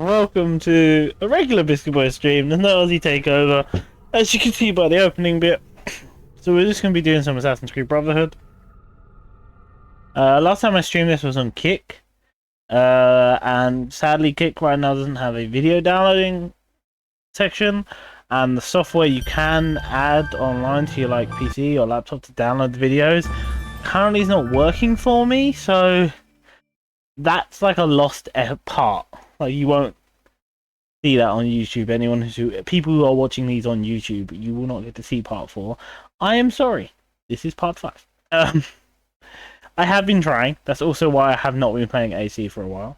welcome to a regular Biscuit Boy stream. There's no Aussie takeover, as you can see by the opening bit. So we're just going to be doing some Assassin's Creed Brotherhood. Last time I streamed this was on Kick, and sadly Kick right now doesn't have a video downloading section, and the software you can add online to your PC or laptop to download the videos currently is not working for me, so that's like a lost part. Like, you won't see that on YouTube. People who are watching these on YouTube, you will not get to see part 4. I am sorry. This is part 5. I have been trying. That's also why I have not been playing AC for a while.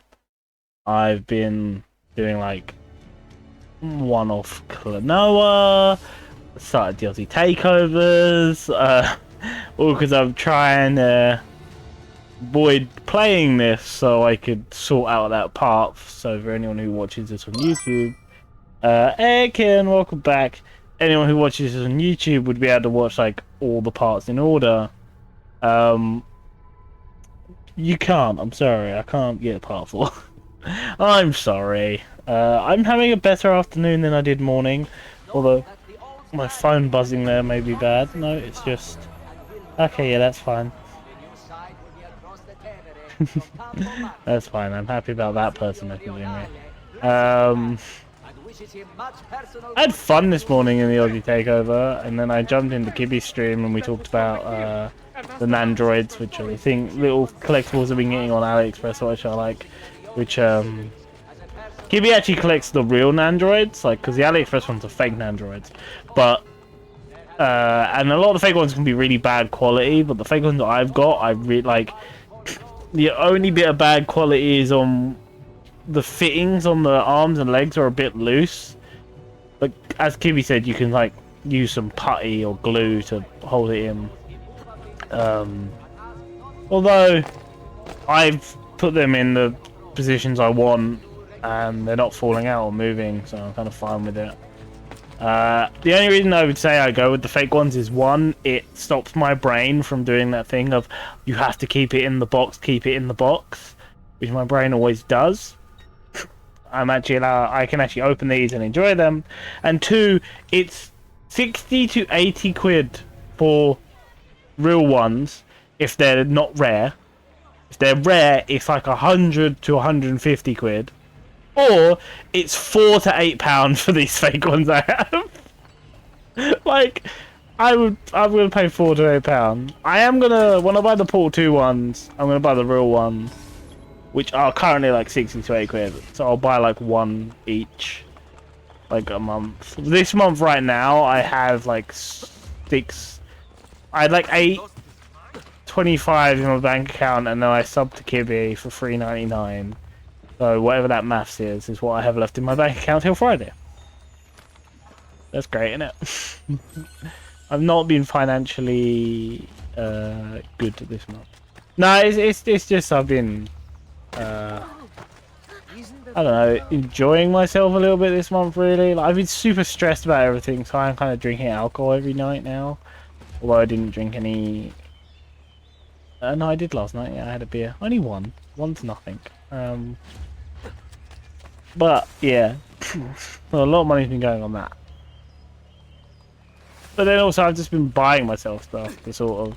I've been doing like one-off Klonoa, started DLC takeovers, all because I'm trying to avoid playing this so I could sort out that part. So for anyone who watches this on YouTube, hey Ken, welcome back. Anyone who watches this on YouTube would be able to watch like all the parts in order. You can't. I'm sorry. I can't get part 4. I'm sorry. I'm having a better afternoon than I did morning. Although my phone buzzing there may be bad. No, it's just... Okay, yeah, that's fine. That's fine. I'm happy about that person messaging me. I had fun this morning in the Aussie takeover, and then I jumped into Kibby's stream and we talked about the Nandroids, which are, I think, little collectibles I've been getting on AliExpress, which I like. Which Kibby actually collects the real Nandroids, like, because the AliExpress ones are fake Nandroids, but and a lot of the fake ones can be really bad quality, but the fake ones that I've got, I really like. The only bit of bad quality is on the fittings on the arms and legs are a bit loose. But as Kibby said, you can like use some putty or glue to hold it in. Although I've put them in the positions I want and they're not falling out or moving, so I'm kind of fine with it. The only reason I would say I go with the fake ones is, one, it stops my brain from doing that thing of you have to keep it in the box, which my brain always does. I can actually open these and enjoy them. And two, it's 60 to 80 quid for real ones if they're not rare. If they're rare, it's like 100 to 150 quid. Or it's £4 to £8 for these fake ones I have. Like, I'm gonna pay £4 to £8. I am gonna, when I buy the Portal 2 ones, I'm gonna buy the real ones, which are currently like 60 to 80 quid. So I'll buy like one each, like a month. This month right now, I have like 6. I had like 8.25 in my bank account, and then I subbed to Kibby for $3.99. So whatever that maths is what I have left in my bank account till Friday. That's great, isn't it? I've not been financially good this month. No, it's just I've been I don't know, enjoying myself a little bit this month, really. Like, I've been super stressed about everything, so I'm kind of drinking alcohol every night now. Although I didn't drink any. No, I did last night. Yeah, I had a beer. Only one. One's nothing. But yeah, well, a lot of money's been going on that. But then also I've just been buying myself stuff to sort of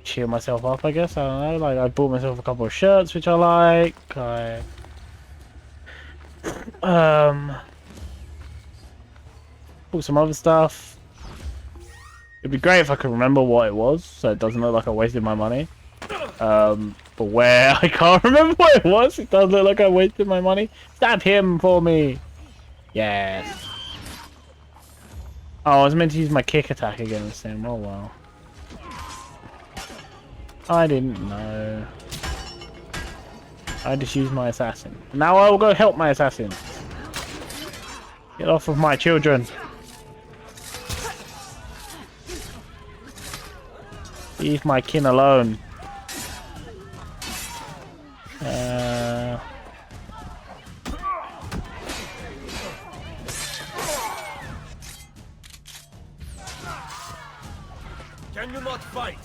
cheer myself up, I guess. I don't know. Like, I bought myself a couple of shirts which I like. I bought some other stuff. It'd be great if I could remember what it was, so it doesn't look like I wasted my money. But where, I can't remember what it was. It does look like I wasted my money. Stab him for me. Yes. Oh, I was meant to use my kick attack against him. Oh well. I didn't know. I just used my assassin. Now I will go help my assassin. Get off of my children. Leave my kin alone. Can you not fight?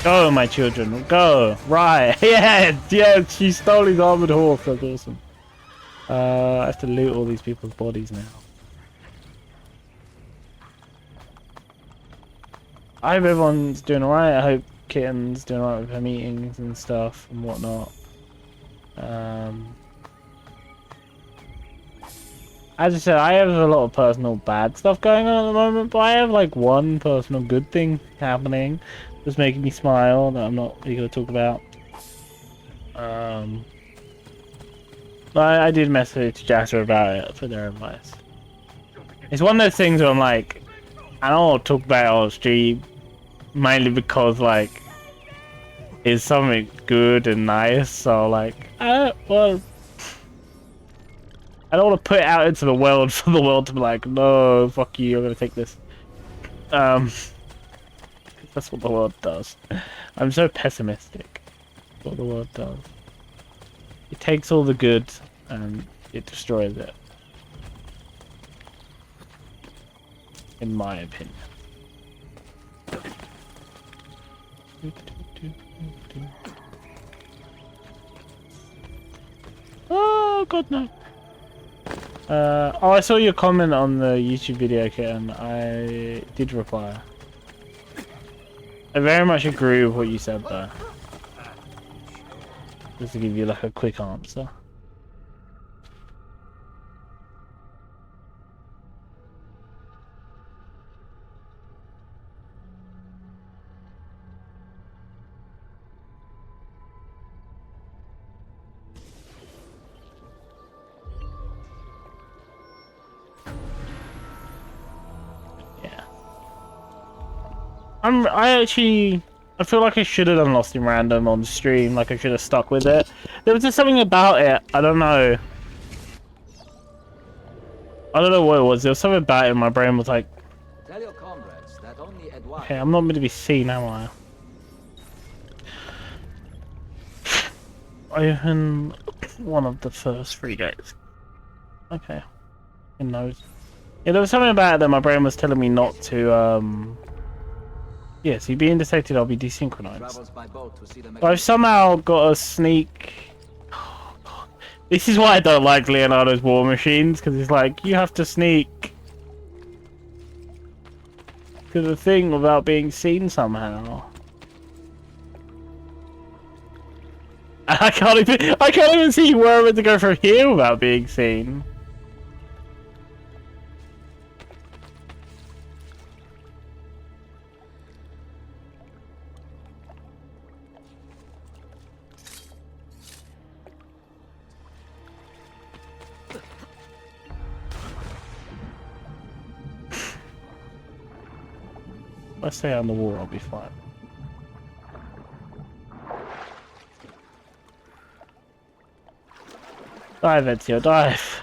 Go, my children, go! Right, yeah, yeah, she stole his armored horse, that's awesome. I have to loot all these people's bodies now. I hope everyone's doing alright, I hope Kitten's doing alright with her meetings and stuff and whatnot. As I said, I have a lot of personal bad stuff going on at the moment, but I have like one personal good thing happening that's making me smile that I'm not really going to talk about. I did message Jasper about it for their advice. It's one of those things where I'm like, I don't want to talk about it on stream, mainly because like, it's something good and nice, so like, well, I don't want to put it out into the world for the world to be like, no, fuck you, I'm gonna take this. That's what the world does. I'm so pessimistic. That's what the world does. It takes all the good and it destroys it. In my opinion. Oh god no. Oh, I saw your comment on the YouTube video, Kitten. I did reply. I very much agree with what you said though. Just to give you like a quick answer. I feel like I should have done Lost in Random on stream, like I should have stuck with it. There was just something about it, I don't know. I don't know what it was, there was something about it and my brain was like, Tell your comrades that only Edouard... okay, I'm not meant to be seen, am I? Open one of the first 3 gates. Okay. Who knows? Yeah, there was something about it that my brain was telling me not to, yes, you're being detected, I'll be desynchronized. But I've somehow got a sneak... Oh, God. This is why I don't like Leonardo's War Machines, because it's like, you have to sneak to the thing without being seen somehow. I can't even see where I'm meant to go from here without being seen. If I stay on the wall, I'll be fine. Dive, Ezio, dive!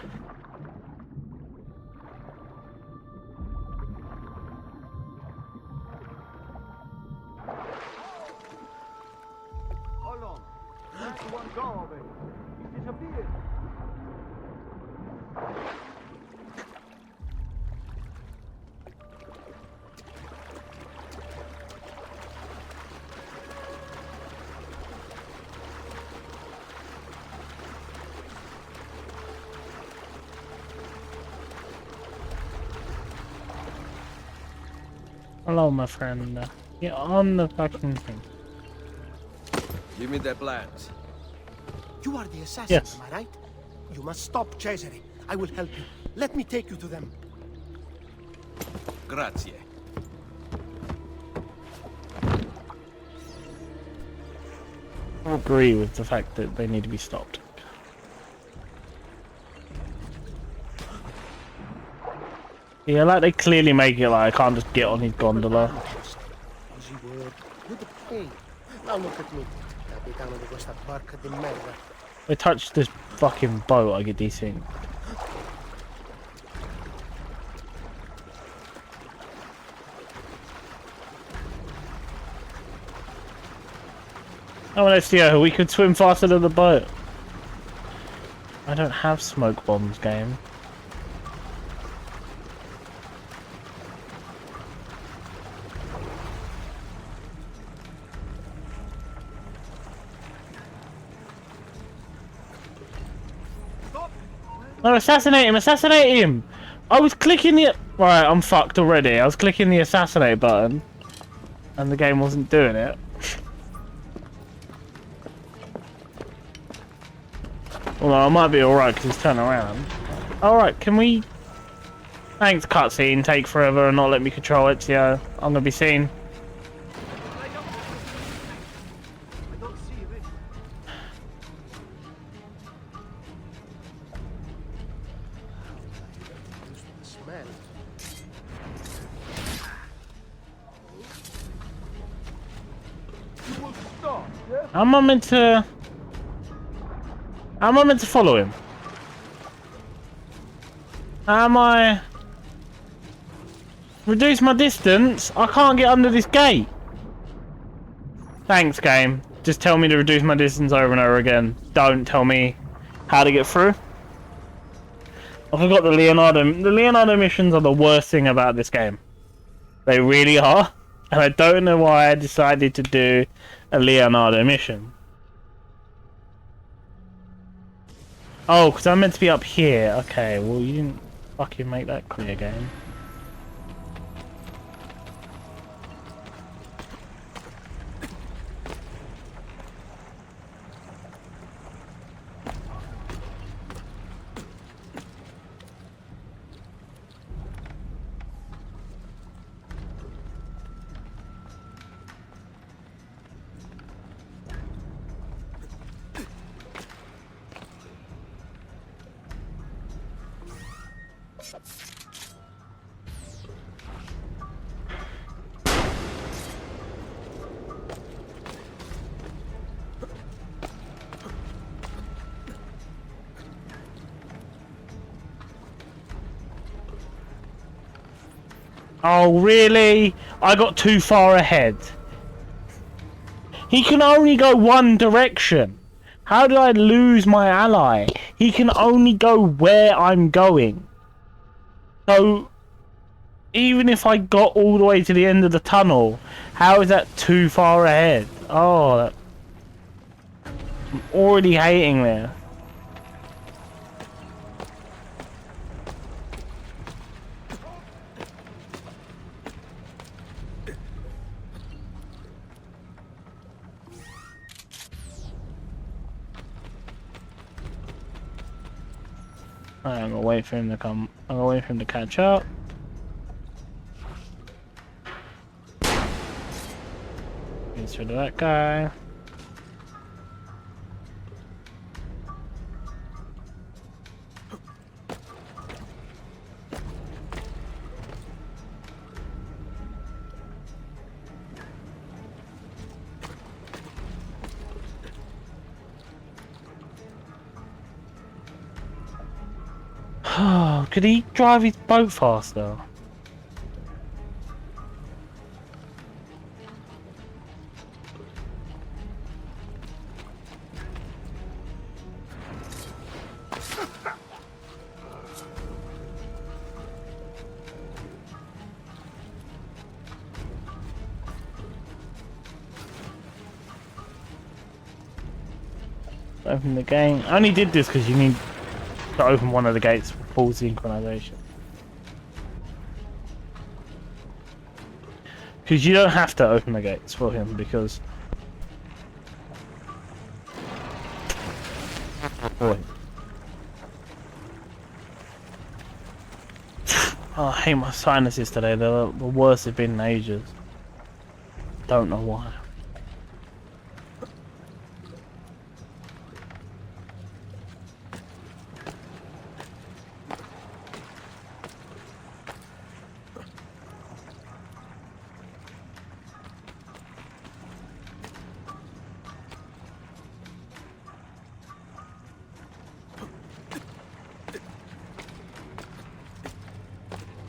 Hold on. That's one go of it. He disappeared. Hello, my friend. Get on the fucking thing. Give me the plans. You are the assassin, Yes. am I right? You must stop Cesare. I will help you. Let me take you to them. Grazie. I agree with the fact that they need to be stopped. Yeah, like they clearly make it like I can't just get on his gondola. Easy word. Good pay. Now look at me. Capitano di questa barca di merda. If I touch this fucking boat, I get desynced. Oh, let's see, we could swim faster than the boat. I don't have smoke bombs, game. No, assassinate him! Assassinate him! I was clicking the... Right, I'm fucked already. I was clicking the assassinate button. And the game wasn't doing it. Although I might be alright because he's turning around. Alright, can we... Thanks, cutscene. Take forever and not let me control it, yeah. I'm gonna be seen. Smell. How am I meant to... How am I meant to follow him? How am I... Reduce my distance? I can't get under this gate. Thanks, game. Just tell me to reduce my distance over and over again. Don't tell me how to get through. I forgot the Leonardo... The Leonardo missions are the worst thing about this game. They really are. And I don't know why I decided to do a Leonardo mission. Oh, because I'm meant to be up here. Okay, well you didn't fucking make that clear, game. Oh, really? I got too far ahead. He can only go one direction. How did I lose my ally? He can only go where I'm going. So, even if I got all the way to the end of the tunnel, how is that too far ahead? Oh, I'm already hating this. I'm gonna wait for him to come. I'm gonna wait for him to catch up. Gets rid of that guy. Oh, could he drive his boat faster? Open the game. I only did this because you need to open one of the gates for full synchronization. Because you don't have to open the gates for him because... Boy. Oh, I hate my sinuses today. They're the worst they've been in ages. Don't know why.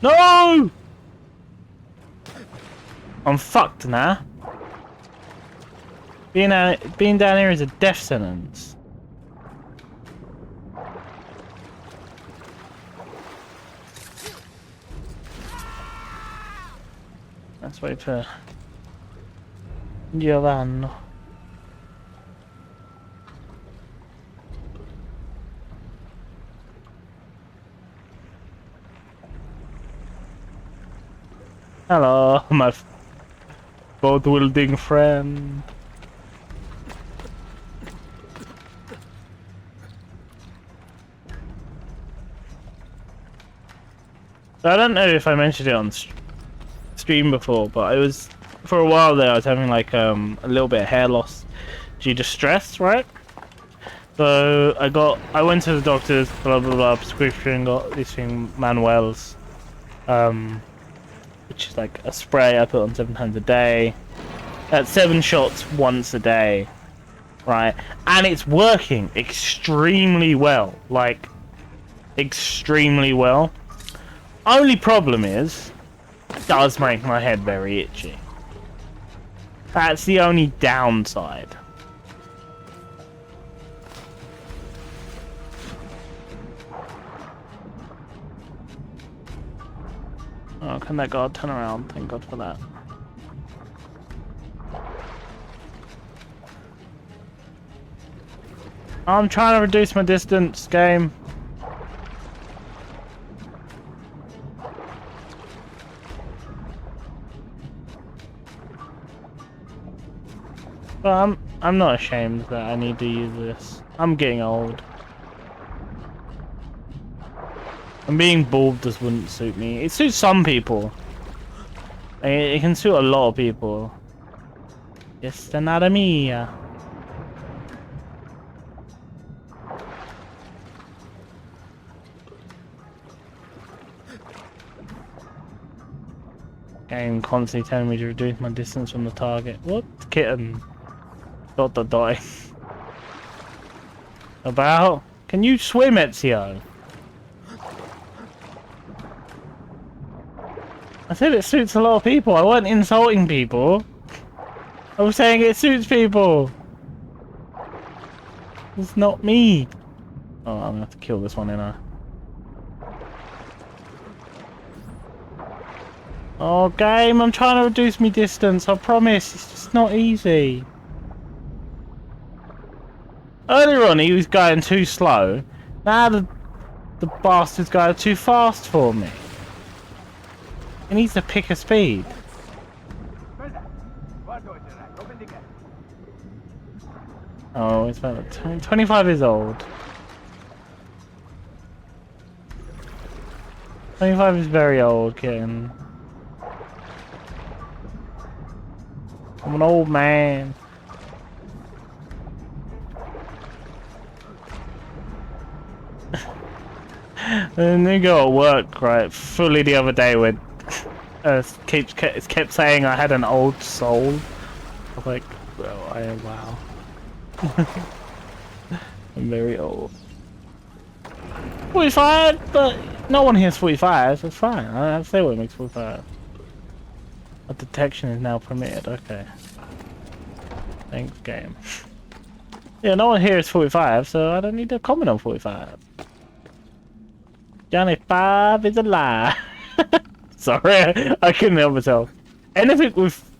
No! I'm fucked now. Being down here is a death sentence. Let's wait for Giovanni. Hello, my boat-wielding friend. So I don't know if I mentioned it on stream before, but I was for a while there. I was having like a little bit of hair loss due to stress, right? So I went to the doctor's, blah blah blah, prescription, got this thing Manuel's, which is like a spray I put on 7 times a day. That's 7 shots once a day, right? And it's working extremely well, like extremely well. Only problem is, it does make my head very itchy. That's the only downside. Oh, can that guard turn around? Thank God for that. I'm trying to reduce my distance, game. But I'm not ashamed that I need to use this. I'm getting old. And being bald just wouldn't suit me. It suits some people. It can suit a lot of people. Just not me. Game constantly telling me to reduce my distance from the target. What? Kitten. ... About? Can you swim, Ezio? I said it suits a lot of people. I wasn't insulting people. I was saying it suits people. It's not me. Oh, I'm gonna have to kill this one, ain't I? Oh, game, I'm trying to reduce my distance. I promise. It's just not easy. Earlier on, he was going too slow. Now the bastard's going too fast for me. He needs to pick a speed. Oh, it's about 25 years old. 25 is very old, kitten. I'm an old man. And then go at work, right? Fully the other day when it kept saying I had an old soul. I was like, well, wow. I'm very old. 45, but no one here's 45. That's fine. I say what makes 45. A detection is now permitted. Okay. Thanks, game. Yeah, no one here is 45, so I don't need to comment on 45. Johnny 5 is a lie. Sorry, I couldn't help myself. Anything with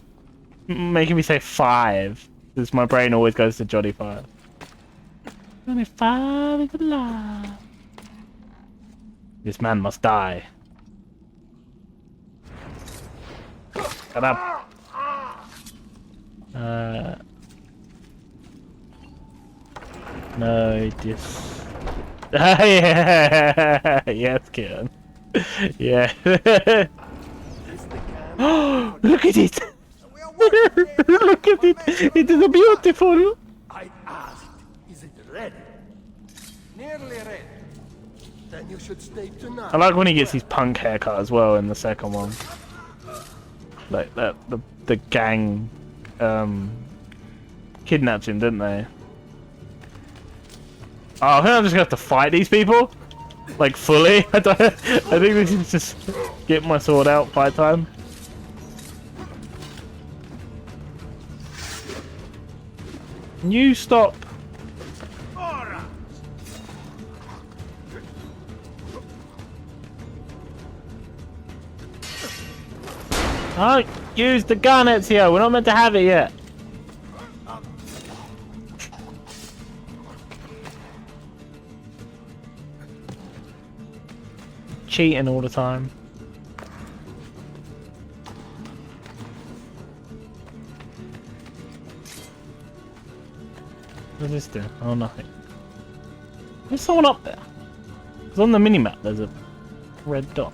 making me say 5, because my brain always goes to Johnny 5. Johnny 5 is a lie. This man must die. Shut up. No, just... yeah, yes, kid. Yeah. Look at it! Look at it! It is beautiful! I asked, is it ready? Nearly ready. Then you should stay tonight. I like when he gets his punk haircut as well in the second one. Like that, the gang kidnapped him, didn't they? Oh, I think I'm just gonna have to fight these people, like fully. I think this is just get my sword out, fight time. Can you stop? Oh, use the gun, Ezio. We're not meant to have it yet. Cheating all the time. What does this do? Oh, nothing. There's someone up there. It's on the minimap. There's a red dot.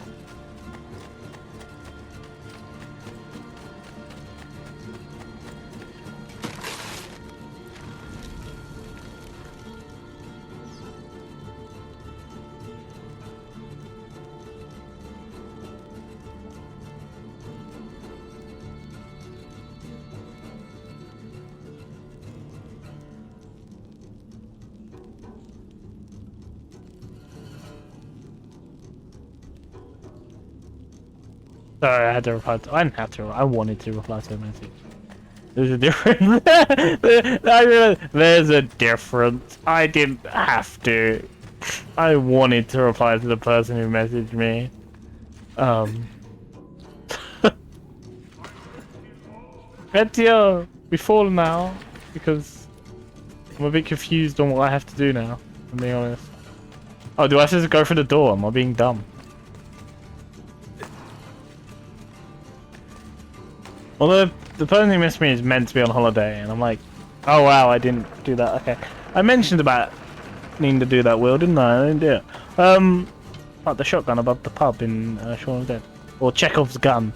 Sorry, I had to reply to. I didn't have to. I wanted to reply to a message. There's a difference. There's a difference. I didn't have to. I wanted to reply to the person who messaged me. Ezio, we fall now because I'm a bit confused on what I have to do now. To be honest. Oh, do I have to go through the door? Am I being dumb? Well, the person who missed me is meant to be on holiday, and I'm like, oh wow, I didn't do that. Okay, I mentioned about needing to do that, Will, didn't I? I didn't do it. Like the shotgun above the pub in Shaun of the Dead, or Chekhov's gun.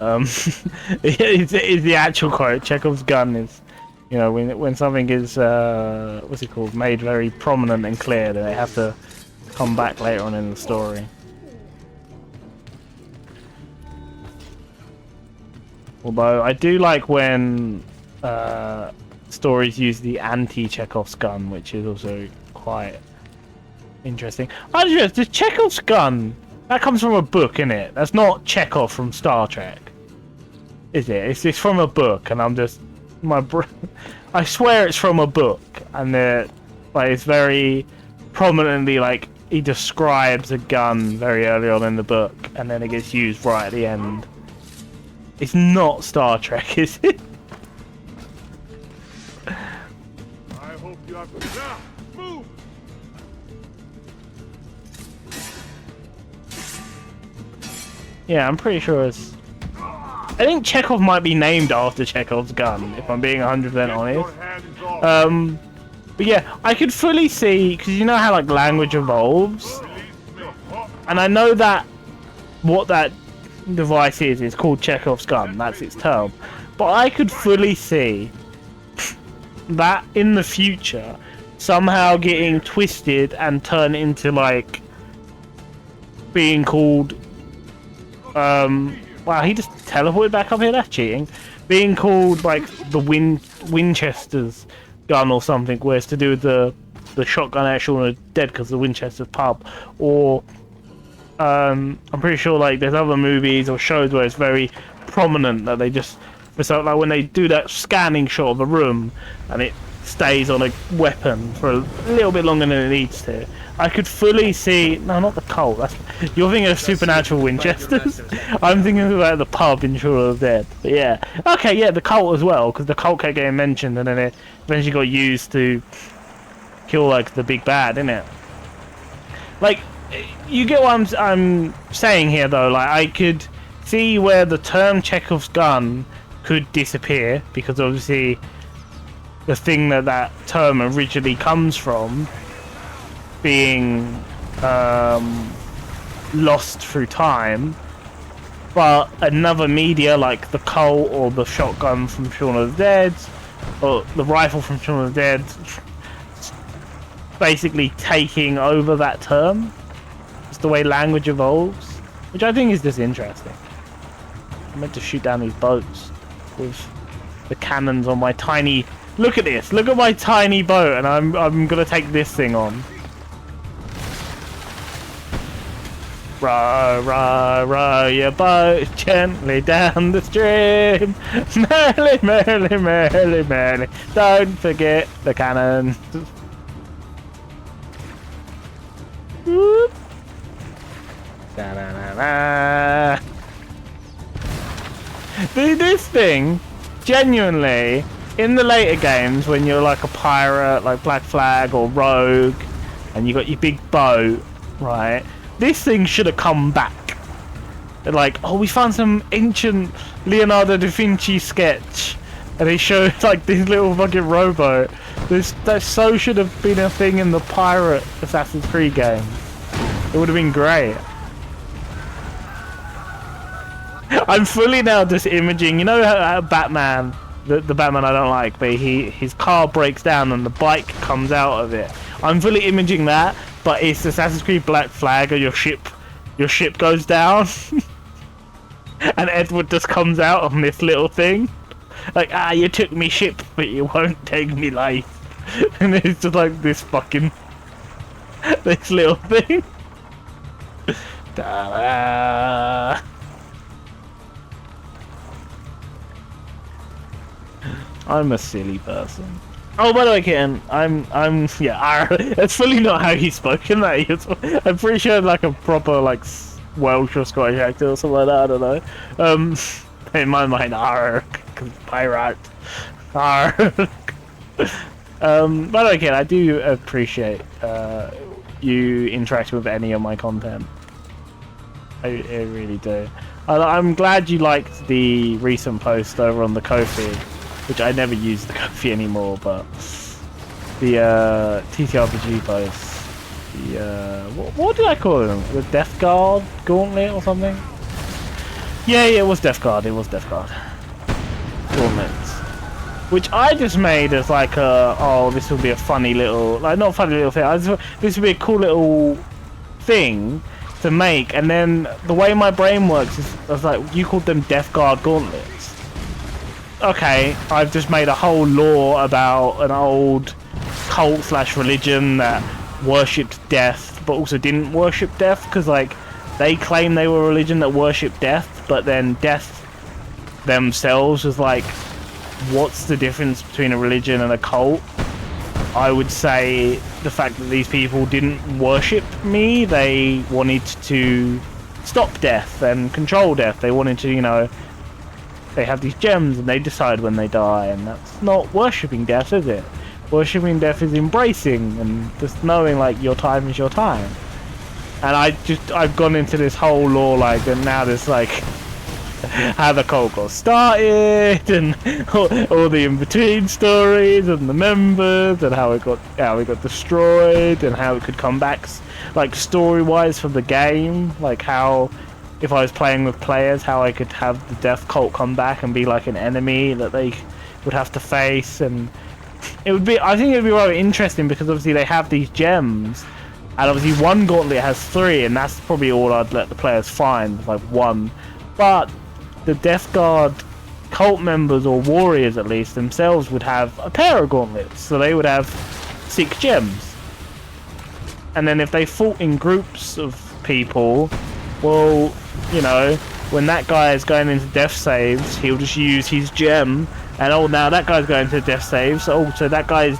It's the actual quote. Chekhov's gun is, you know, when something is what's it called, made very prominent and clear, then they have to come back later on in the story. Although I do like when stories use the anti-Chekhov's gun, which is also quite interesting. I just the Chekhov's gun, that comes from a book, innit? That's not Chekhov from Star Trek, is it? It's from a book, and I'm just I swear it's from a book, and like it's very prominently like he describes a gun very early on in the book, and then it gets used right at the end. It's not Star Trek, is it? I hope you have now. Move. Yeah, I'm pretty sure it's. I think Chekhov might be named after Chekhov's gun, if I'm being 100% honest. But yeah, I could fully see, because you know how like language evolves, and I know that what that device is called Chekhov's gun, that's its term, but I could fully see that in the future somehow getting twisted and turned into like being called wow, he just teleported back up here, that's cheating, being called like the Winchester's gun or something, where it's to do with the shotgun at Shaun of the Dead because the Winchester's pub, or I'm pretty sure like there's other movies or shows where it's very prominent that they just, so like when they do that scanning shot of a room and it stays on a weapon for a little bit longer than it needs to. I could fully see, no, not the Colt. You're thinking of Supernatural Winchesters. I'm thinking about the pub in Shaun of the Dead. But yeah, okay, yeah, the Colt as well, because the Colt kept getting mentioned and then it eventually got used to kill like the big bad, innit? Like, you get what I'm saying here though. Like, I could see where the term Chekhov's gun could disappear, because obviously the thing that term originally comes from being lost through time, but another media like the Colt or the shotgun from Shaun of the Dead or the rifle from Shaun of the Dead basically taking over that term. It's the way language evolves, which I think is just interesting. I'm meant to shoot down these boats with the cannons on my tiny. Look at this! Look at my tiny boat, and I'm gonna take this thing on. Row, row, row your boat gently down the stream. Merrily, merrily, merrily, merrily. Don't forget the cannons. Whoop. Da-da-da-da. This thing, genuinely, in the later games when you're like a pirate, like Black Flag or Rogue, and you got your big boat, right? This thing should have come back. They're like, oh, we found some ancient Leonardo da Vinci sketch, and they showed like this little fucking rowboat. That so should have been a thing in the pirate Assassin's Creed game. It would have been great. I'm fully now just imaging, you know how Batman, the Batman I don't like, but his car breaks down and the bike comes out of it. I'm fully imaging that, but it's Assassin's Creed Black Flag, or your ship goes down, and Edward just comes out on this little thing, like, you took me ship, but you won't take me life, and it's just like this fucking, this little thing. Ta-da. I'm a silly person. Oh, by the way, Kitten, yeah, that's fully not how he spoke in that. I'm pretty sure like a proper, like, Welsh or Scottish actor or something like that, I don't know. In my mind, pirate. By the way, Kitten, I do appreciate, you interacting with any of my content. I really do. I'm glad you liked the recent post over on the Ko-fi, which I never use the Ko-fi anymore, but the TTRPG post, the what did I call them? The Death Guard Gauntlet or something? Yeah, it was Death Guard. It was Death Guard Gauntlets, which I just made as like oh, this will be a funny little, like, not funny little thing. This would be a cool little thing to make, and then the way my brain works is, I was like, you called them Death Guard Gauntlets. Okay, I've just made a whole lore about an old cult / religion that worshipped death, but also didn't worship death, because like they claim they were a religion that worshipped death, but then death themselves was like, what's the difference between a religion and a cult? I would say the fact that these people didn't worship me, they wanted to stop death and control death. They wanted to, you know, they have these gems and they decide when they die, and that's not worshipping death, is it? Worshipping death is embracing and just knowing like your time is your time. And I've gone into this whole lore, like, and now there's like how the cult got started and all the in-between stories and the members and how it got destroyed and how it could come back, like, story-wise from the game, like how if I was playing with players, how I could have the death cult come back and be like an enemy that they would have to face. And it would be, I think it would be rather interesting, because obviously they have these gems, and obviously one gauntlet has 3, and that's probably all I'd let the players find, like 1. But the Death Guard cult members, or warriors at least, themselves would have a pair of gauntlets, so they would have 6 gems. And then if they fought in groups of people, well, you know, when that guy is going into death saves, he'll just use his gem, and oh, now that guy's going to death saves, so that guy's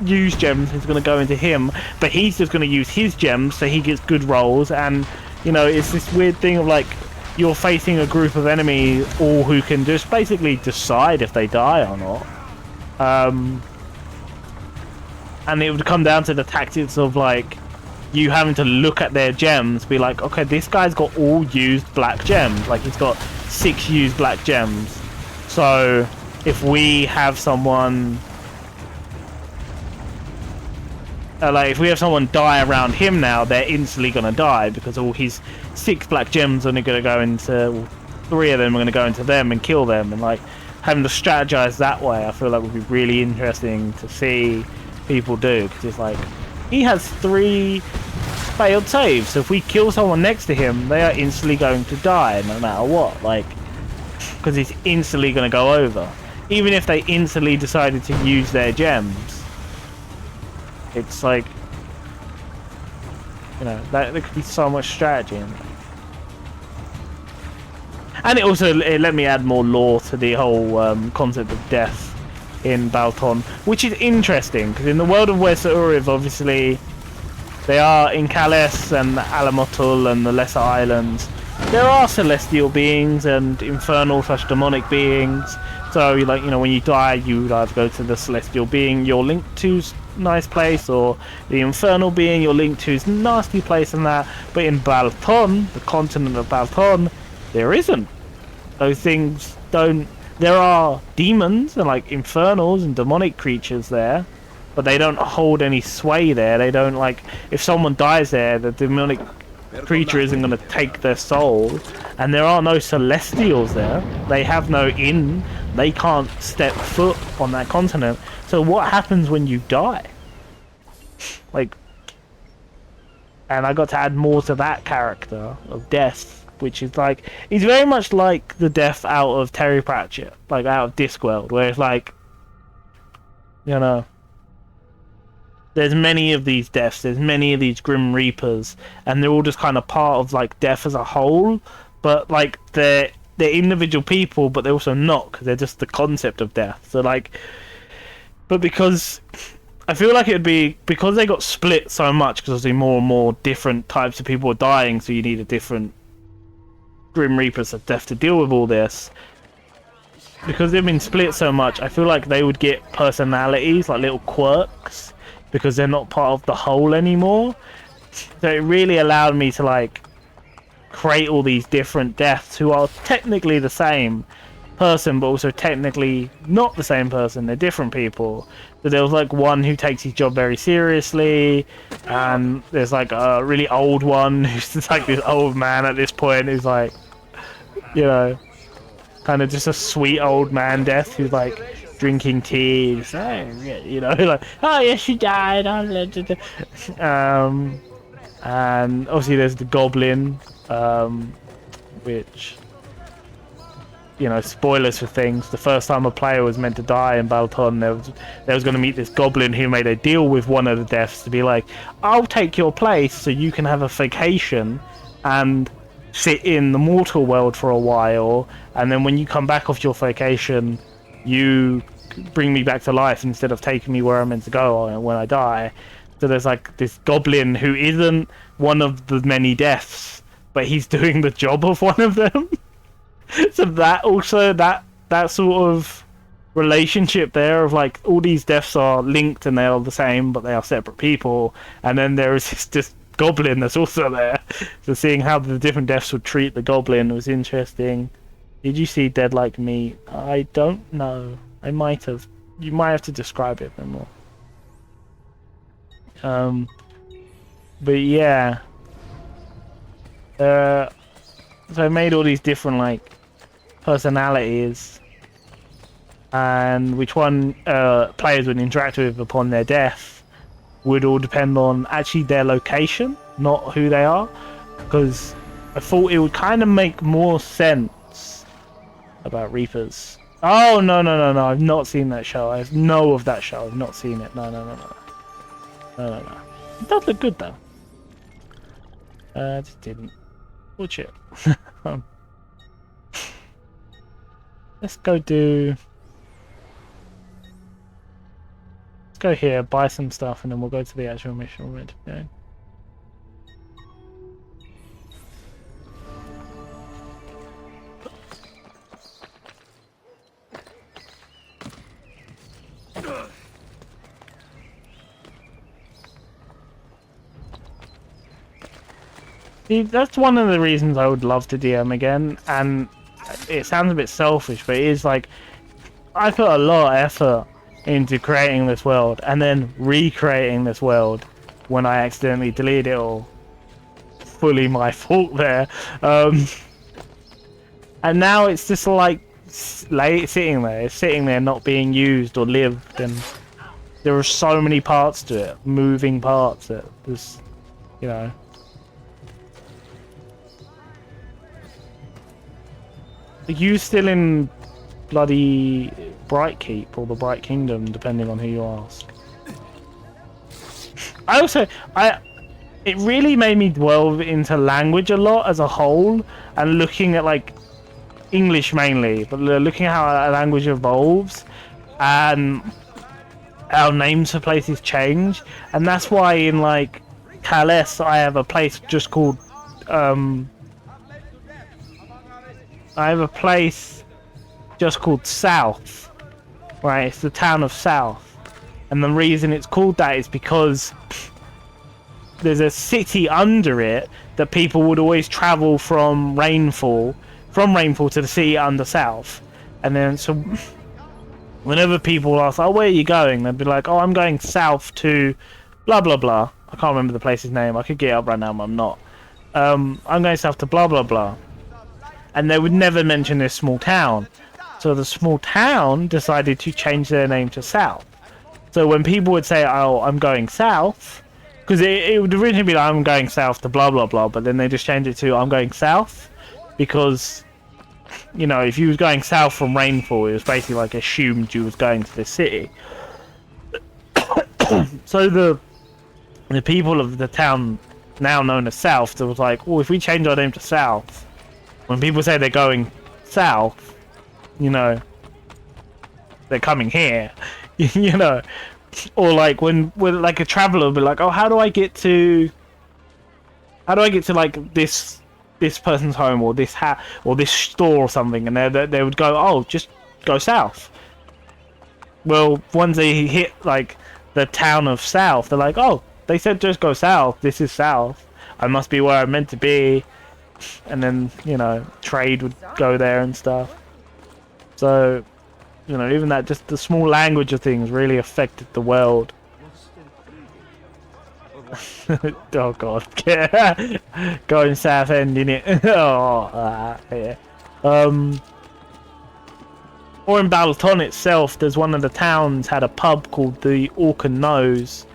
used gems is going to go into him, but he's just going to use his gems so he gets good rolls. And, you know, it's this weird thing of like, you're facing a group of enemies, all who can just basically decide if they die or not. And it would come down to the tactics of like, you having to look at their gems, be like, okay, this guy's got all used black gems, like he's got 6 used black gems, so if we have someone like, if we have someone die around him now, they're instantly gonna die, because all his 6 black gems are only gonna go into, well, 3 of them are gonna go into them and kill them. And like, having to strategize that way, I feel like would be really interesting to see people do, because it's like, he has 3 failed saves, so if we kill someone next to him, they are instantly going to die no matter what, like, because he's instantly going to go over, even if they instantly decided to use their gems. It's like, you know, there could be so much strategy in that. And it also, let me add more lore to the whole concept of death in Balton, which is interesting, because in the world of West Uriv, obviously, they are in Calais and Alamotul and the Lesser Islands. There are celestial beings and infernal / demonic beings. So, like, you know, when you die, you either go to the celestial being you're linked to's nice place, or the infernal being you're linked to's nasty place, and that. But in Balton, the continent of Balton, there isn't. Those things don't. There are demons and like infernals and demonic creatures there, but they don't hold any sway there. They don't, like, if someone dies there, the demonic creature isn't going to take their soul, and there are no celestials there. They have no inn. They can't step foot on that continent. So what happens when you die? Like, and I got to add more to that character of death, which is like, he's very much like the death out of Terry Pratchett, like out of Discworld, where it's like, you know, there's many of these deaths, there's many of these Grim Reapers, and they're all just kind of part of like death as a whole, but like they're individual people, but they're also not, because they're just the concept of death. So like, but because I feel like it'd be, because they got split so much, because obviously more and more different types of people are dying, so you need a different Grim Reapers of death to deal with all this. Because they've been split so much, I feel like they would get personalities, like little quirks, because they're not part of the whole anymore. So it really allowed me to like create all these different deaths who are technically the same person, but also technically not the same person. They're different people. So there was like one who takes his job very seriously, and there's like a really old one who's just like this old man at this point who's like, you know, kind of just a sweet old man death who's like drinking tea, just, oh, yeah, you know, like, oh yes, she died. And obviously there's the goblin, which, you know, spoilers for things. The first time a player was meant to die in Balton, they was going to meet this goblin who made a deal with one of the deaths to be like, I'll take your place so you can have a vacation and sit in the mortal world for a while, and then when you come back off your vacation, you bring me back to life instead of taking me where I'm meant to go when I die. So there's like this goblin who isn't one of the many deaths, but he's doing the job of one of them. So that also, that sort of relationship there of like all these deaths are linked and they're all the same, but they are separate people. And then there is this goblin that's also there. So seeing how the different deaths would treat the goblin was interesting. Did you see Dead Like Me? I don't know. I might have. You might have to describe it a bit more. But yeah. So I made all these different like personalities, and which one players would interact with upon their death would all depend on actually their location, not who they are. Because I thought it would kind of make more sense about Reapers. Oh, no, I've not seen that show. I know of that show. I've not seen it. No. It does look good, though. Just didn't. Watch it. Let's go do... Let's go here, buy some stuff, and then we'll go to the actual mission we're meant to be doing. See, that's one of the reasons I would love to DM again, and it sounds a bit selfish, but it is like, I put a lot of effort into creating this world, and then recreating this world when I accidentally deleted it all. Fully my fault there. And now it's just like, sitting there. It's sitting there not being used or lived, and there are so many parts to it, moving parts that there's, you know. Are you still in bloody Bright Keep or the Bright Kingdom, depending on who you ask? It really made me delve into language a lot as a whole, and looking at like English mainly, but looking at how a language evolves and how names for places change. And that's why in like Calais I have a place just called South, right? It's the town of South, and the reason it's called that is because there's a city under it that people would always travel from Rainfall to the city under South, and then so Whenever people ask, oh, where are you going? They'd be like, oh, I'm going south to blah, blah, blah. I can't remember the place's name. I could get it up right now, but I'm not. I'm going south to blah, blah, blah. And they would never mention this small town. So the small town decided to change their name to South. So when people would say, oh, I'm going south, because it would originally be like, I'm going south to blah, blah, blah, but then they just changed it to, I'm going south, because, you know, if you was going south from rainfall, it was basically like assumed you was going to the city. So the people of the town now known as South, it was like, well, if we change our name to South, when people say they're going south, you know, they're coming here, you know. Or like when like a traveler would be like, oh, how do I get to like this person's home or this or this store or something, and they would go, oh, just go south. Well, once they hit like the town of South, they're like, oh, they said just go south, this is South, I must be where I'm meant to be. And then, you know, trade would go there and stuff. So, you know, even that, just the small language of things really affected the world. Oh god. Going south end in it. Yeah. Or in Balaton itself, there's one of the towns had a pub called the Orcan Nose.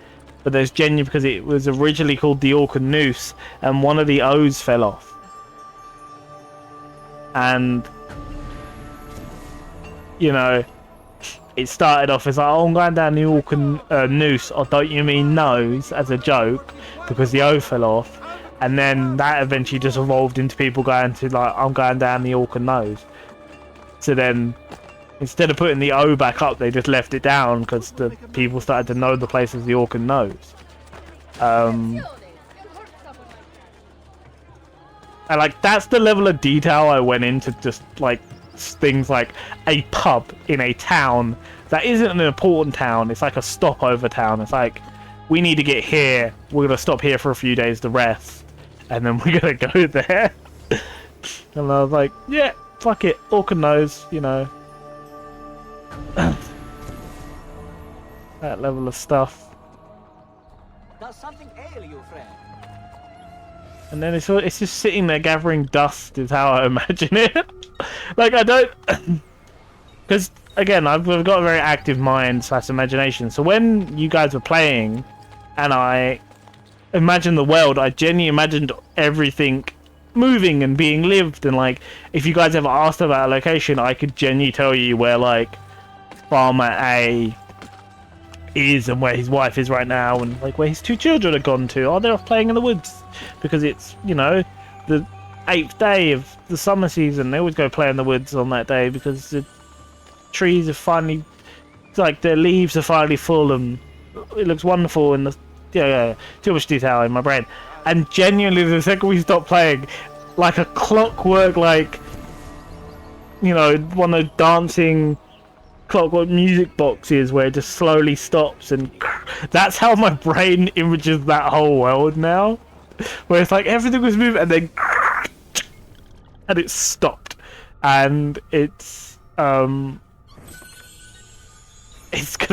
But there's genuine, because it was originally called the Orcan Noose, and one of the O's fell off. And, you know, it started off as like, oh, I'm going down the Orcan Noose, or don't you mean nose, as a joke, because the O fell off. And then that eventually just evolved into people going to like, I'm going down the Orcan Nose. So then, instead of putting the O back up, they just left it down because the people started to know the place as the Orcan Nose. And like, that's the level of detail I went into, just like things like a pub in a town that isn't an important town. It's like a stopover town. It's like, we need to get here, we're gonna stop here for a few days to rest, and then we're gonna go there. And I was like, yeah, fuck it, Orcan Nose, you know. That level of stuff. Does something ail you, friend? And then it's just sitting there gathering dust is how I imagine it. Like, I don't... Because, again, I've got a very active mind / imagination. So when you guys were playing, and I imagined the world, I genuinely imagined everything moving and being lived. And, like, if you guys ever asked about a location, I could genuinely tell you where, like, Farmer A is and where his wife is right now, and like where his 2 children are gone to. Oh, they're off playing in the woods because it's, you know, the 8th day of the summer season. They always go play in the woods on that day because the trees are finally, like, their leaves are finally full and it looks wonderful. And the yeah, too much detail in my brain. And genuinely, the second we stop playing, like a clockwork, like, you know, one of those dancing clockwork music boxes where it just slowly stops, and that's how my brain images that whole world now, where it's like everything was moving and then and it stopped, and it's gonna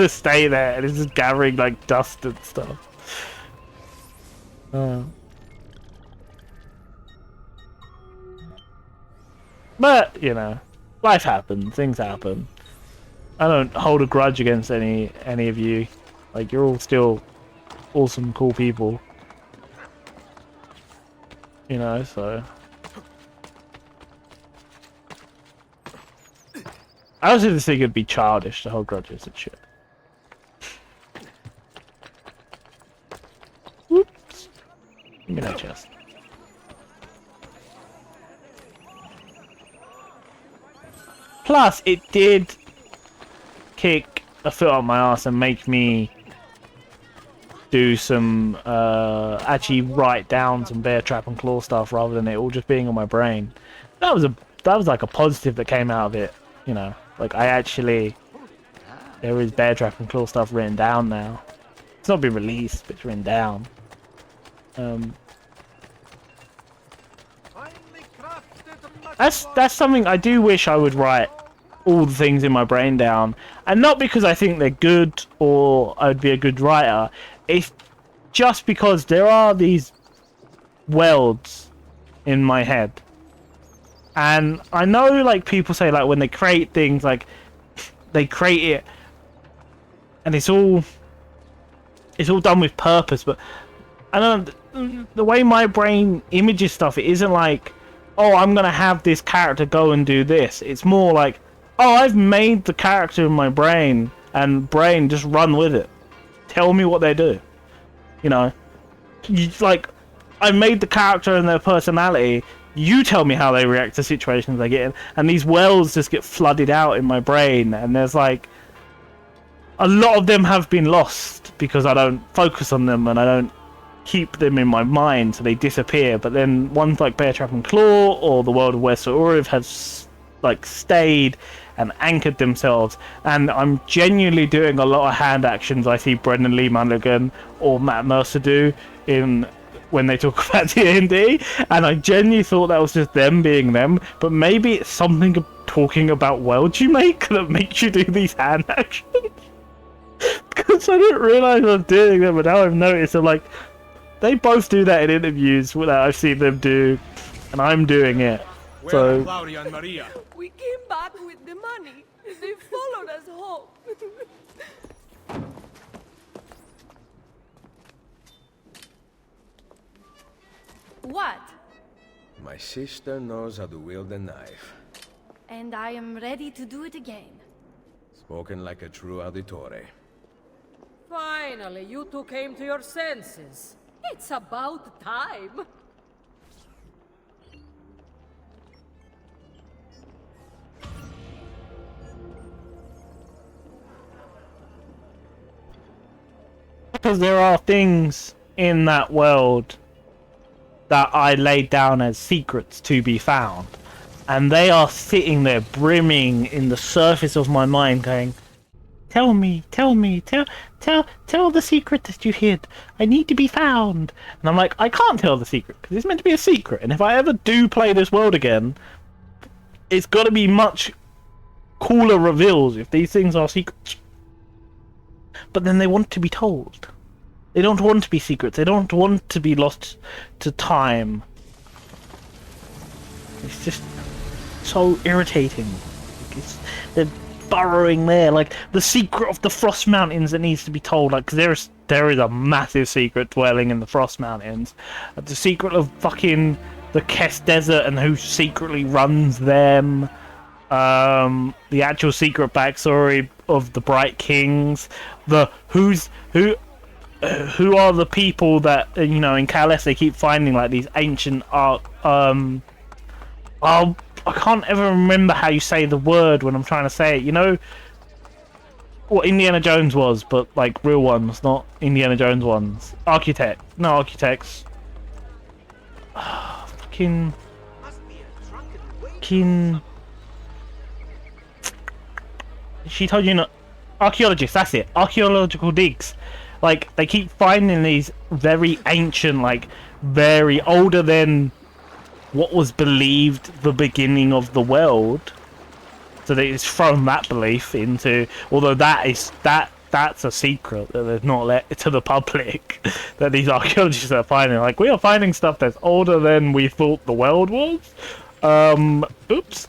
stay there, and it's just gathering like dust and stuff. But you know, life happens, things happen. I don't hold a grudge against any of you. Like, you're all still awesome, cool people. You know, so... I also just think it'd be childish to hold grudges and shit. Whoops. Give me that chest. Plus, it did kick a foot on my ass and make me do some actually write down some bear trap and claw stuff rather than it all just being on my brain. That was like a positive that came out of it, you know. Like, I actually, there is bear trap and claw stuff written down now. It's not been released, but it's written down. That's something I do wish I would write all the things in my brain down, and not because I think they're good or I'd be a good writer. It's just because there are these worlds in my head, and I know like people say like when they create things like they create it and it's all done with purpose, but I don't know, the way my brain images stuff, it isn't like, oh, I'm gonna have this character go and do this. It's more like, oh, I've made the character in my brain, and brain, just run with it. Tell me what they do. You know, like, I made the character and their personality. You tell me how they react to situations they get in, and these wells just get flooded out in my brain. And there's like, a lot of them have been lost because I don't focus on them and I don't keep them in my mind, so they disappear. But then ones like Bear Trap and Claw or the World of West Uriv have like stayed and anchored themselves, and I'm genuinely doing a lot of hand actions I see Brendan Lee Mulligan or Matt Mercer do in when they talk about D&D, and I genuinely thought that was just them being them, but maybe it's something of talking about worlds you make that makes you do these hand actions. Because I didn't realise I was doing them, but now I've noticed I'm like, they both do that in interviews that I've seen them do, and I'm doing it. So Claudia and Maria? We came back with the money. They followed us home. What? My sister knows how to wield a knife. And I am ready to do it again. Spoken like a true auditore. Finally, you two came to your senses. It's about time. because there are things in that world that I laid down as secrets to be found, and they are sitting there brimming in the surface of my mind going, tell me, tell the secret that you hid. I need to be found. And I'm like, I can't tell the secret because it's meant to be a secret, and if I ever do play this world again, it's got to be much cooler reveals if these things are secrets. But then they want to be told. They don't want to be secrets. They don't want to be lost to time. It's just so irritating. They're burrowing there, like the secret of the Frost Mountains that needs to be told. Like, 'cause there is a massive secret dwelling in the Frost Mountains. The secret of fucking the Kess Desert and who secretly runs them. The actual secret backstory of the Bright Kings. Who are the people that, you know, in Calais they keep finding like these ancient art. I can't ever remember how you say the word when I'm trying to say it. You know what Indiana Jones was, but like real ones, not Indiana Jones ones. Architects. Fucking. She told you not. Archaeologists, that's it. Archaeological digs. Like, they keep finding these very ancient, like, very older than what was believed the beginning of the world. So they just thrown that belief into, although that's a secret that they've not let to the public, that these archaeologists are finding. Like, we are finding stuff that's older than we thought the world was. Oops.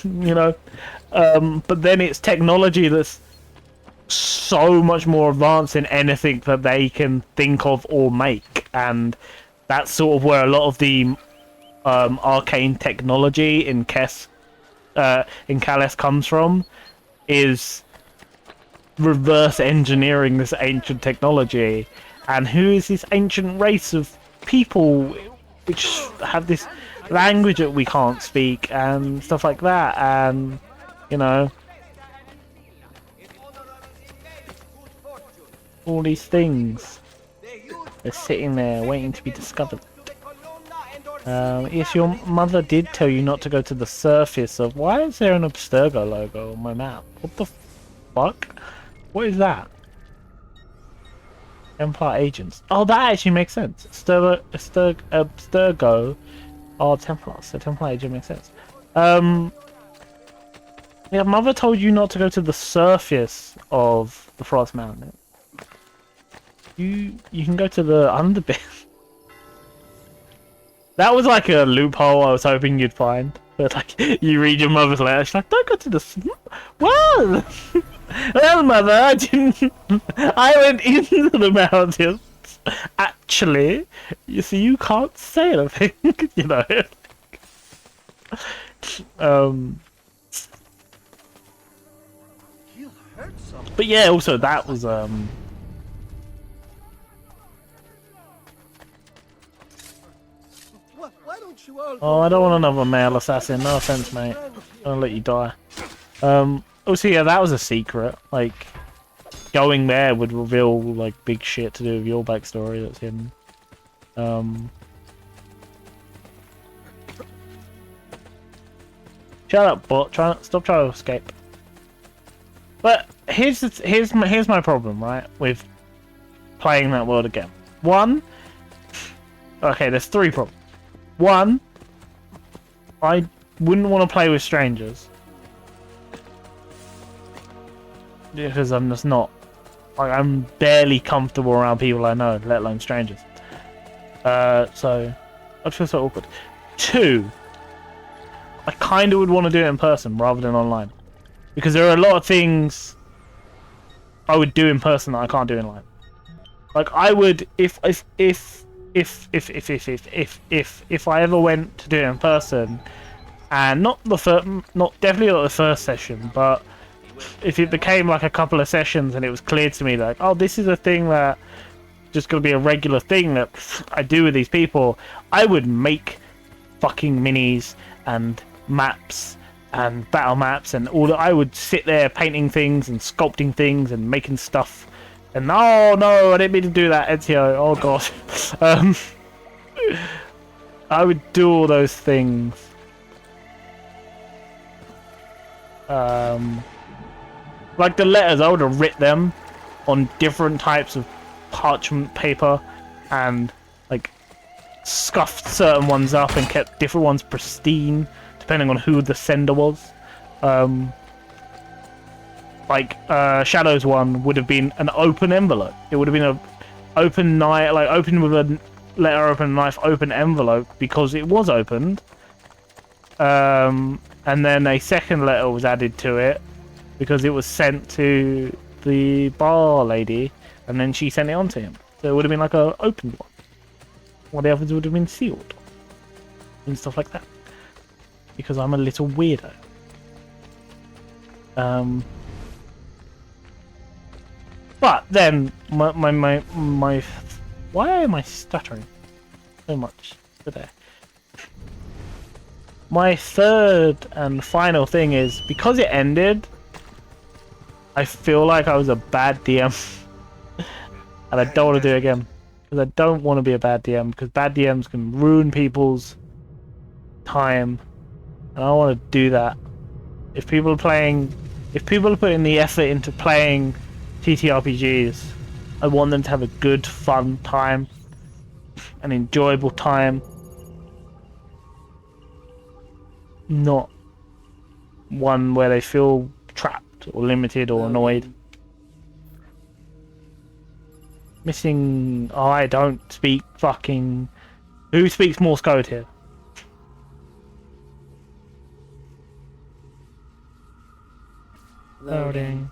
You know. But then it's technology that's so much more advanced than anything that they can think of or make, and that's sort of where a lot of the arcane technology in Calais comes from, is reverse engineering this ancient technology. And who is this ancient race of people which have this language that we can't speak and stuff like that, and you know, all these things are sitting there waiting to be discovered. Yes, your mother did tell you not to go to the surface of... Why is there an Abstergo logo on my map? What the fuck? What is that? Templar agents. Oh, that actually makes sense. Abstergo are Templars, so Templar agent makes sense. Yeah, Mother told you not to go to the surface of the Frost Mountain. You can go to the underbit. That was like a loophole I was hoping you'd find. But like, you read your mother's letter, she's like, don't go to the... Well! Well, Mother, I didn't... I went into the mountains. Actually, you see, you can't say anything, you know. But yeah, also that was Why don't you all oh, I don't want another male assassin. No offense, mate. I'll let you die. Also, yeah, that was a secret. Like, going there would reveal like big shit to do with your backstory that's hidden. Shut up, bot. Stop trying to escape. But here's my problem, right, with playing that world again. One, okay, there's three problems. One, I wouldn't want to play with strangers because I'm just not. Like, I'm barely comfortable around people I know, let alone strangers. So I'd feel so awkward. Two, I kind of would want to do it in person rather than online. Because there are a lot of things I would do in person that I can't do in online. Like I would if I ever went to do it in person, and not definitely not the first session, but if it became like a couple of sessions and it was clear to me like, oh, this is a thing that just gonna be a regular thing that I do with these people, I would make fucking minis and maps and battle maps and all that. I would sit there painting things and sculpting things and making stuff. And oh no, I didn't mean to do that, Ezio. Oh god. I would do all those things. Like the letters, I would have written them on different types of parchment paper and like scuffed certain ones up and kept different ones pristine depending on who the sender was. Shadow's one would have been an open envelope. It would have been a open knife, like open with a letter, open knife, open envelope because it was opened. And then a second letter was added to it because it was sent to the bar lady, and then she sent it on to him. So it would have been like a open one, while the others would have been sealed and stuff like that. Because I'm a little weirdo. But then my why am I stuttering so much today? My third and final thing is, because it ended, I feel like I was a bad DM. And I don't want to do it again. Because I don't want to be a bad DM, because bad DMs can ruin people's time. And I don't want to do that. If people are putting the effort into playing TTRPGs, I want them to have a good, fun time. An enjoyable time. Not one where they feel trapped or limited or annoyed. Missing... Oh, I don't speak fucking... Who speaks Morse code here? Loading.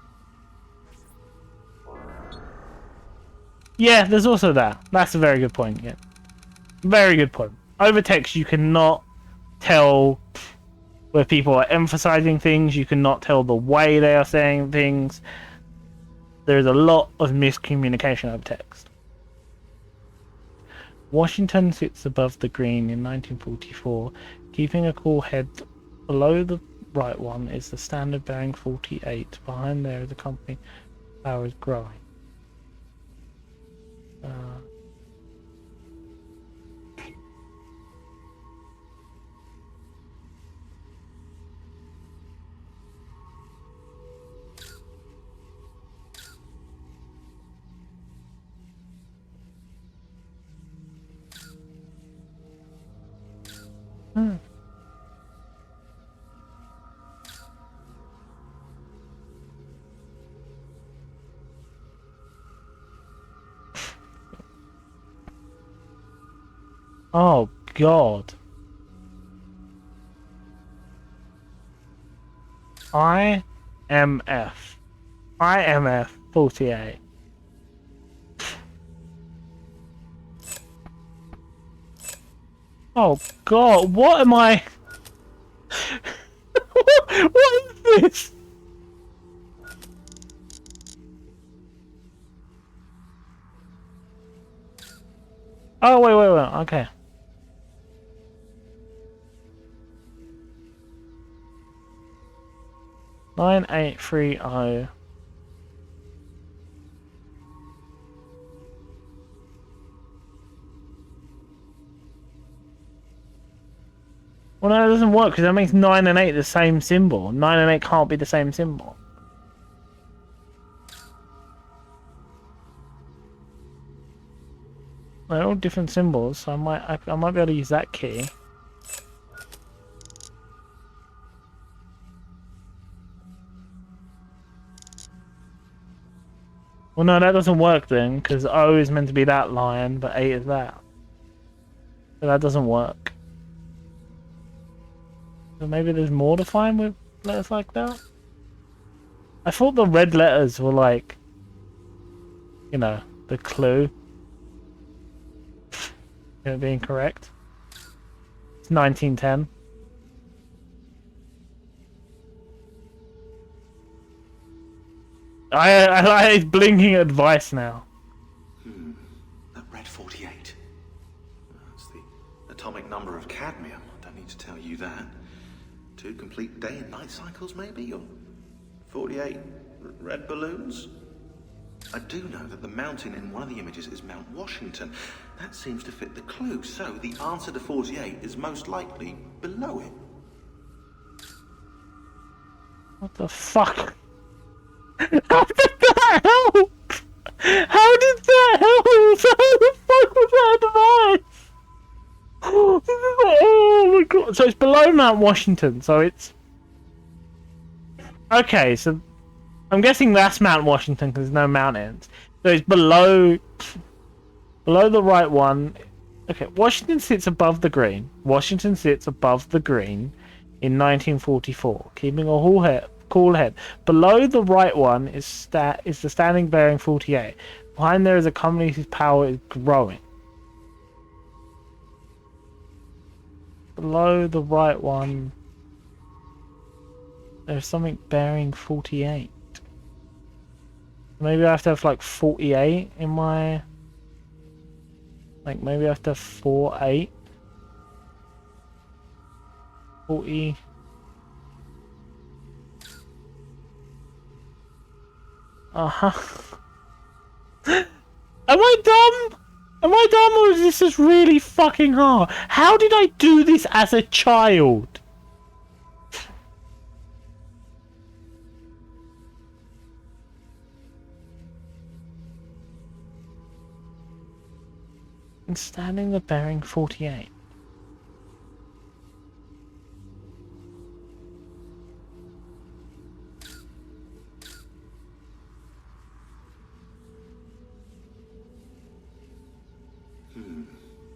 Yeah, there's also that. That's a very good point, yeah. Very good point. Over text, you cannot tell where people are emphasizing things. You cannot tell the way they are saying things. There's a lot of miscommunication over text. Washington sits above the green in 1944. Keeping a cool head below the right one is the standard bearing 48. Behind there is a company power is growing. Oh god. IMF. IMF 48. Oh god, what am I? What is this? Oh wait, okay. Nine 830. Well, no, it doesn't work because that makes 9 and 8 the same symbol. 9 and 8 can't be the same symbol. They're all different symbols, so I might be able to use that key. Well, no, that doesn't work then, because O is meant to be that line, but 8 is that. So that doesn't work. So maybe there's more to find with letters like that? I thought the red letters were like, you know, the clue. You know, being correct. It's 1910. I like blinking advice now. That red 48. That's the atomic number of cadmium. I don't need to tell you that. 2 complete day and night cycles, maybe? Or 48 red balloons? I do know that the mountain in one of the images is Mount Washington. That seems to fit the clue, so the answer to 48 is most likely below it. What the fuck? How did that help? How did that help? How the fuck was that advice? Oh my god. So it's below Mount Washington, so it's... Okay, so... I'm guessing that's Mount Washington because there's no mountains. So it's below... Below the right one. Okay, Washington sits above the green. Washington sits above the green in 1944, keeping a cool head. Below the right one is the standing bearing 48. Behind there is a company whose power is growing. Below the right one, there's something bearing 48. Maybe I have to have like 48 in my... Like maybe I have to have 48. 40. Uh-huh. Am I dumb? Am I dumb or is this just really fucking hard? How did I do this as a child? And standing the bearing 48.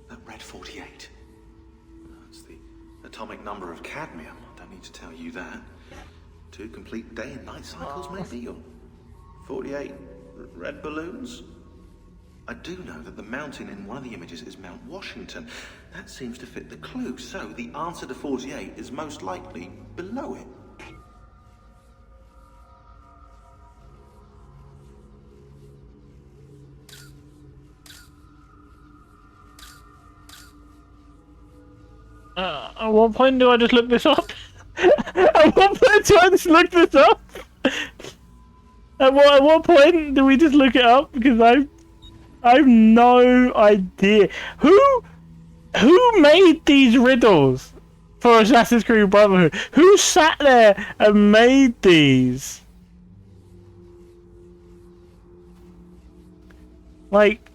That red 48. That's the atomic number of cadmium. I don't need to tell you that. 2 complete day and night cycles, maybe? Or 48 red balloons? I do know that the mountain in one of the images is Mount Washington. That seems to fit the clue, so the answer to 48 is most likely below it. At what point do I just look this up? At what point do I just look this up? At what point do we just look it up? Because I have no idea. Who made these riddles for Assassin's Creed Brotherhood? Who sat there and made these? Like,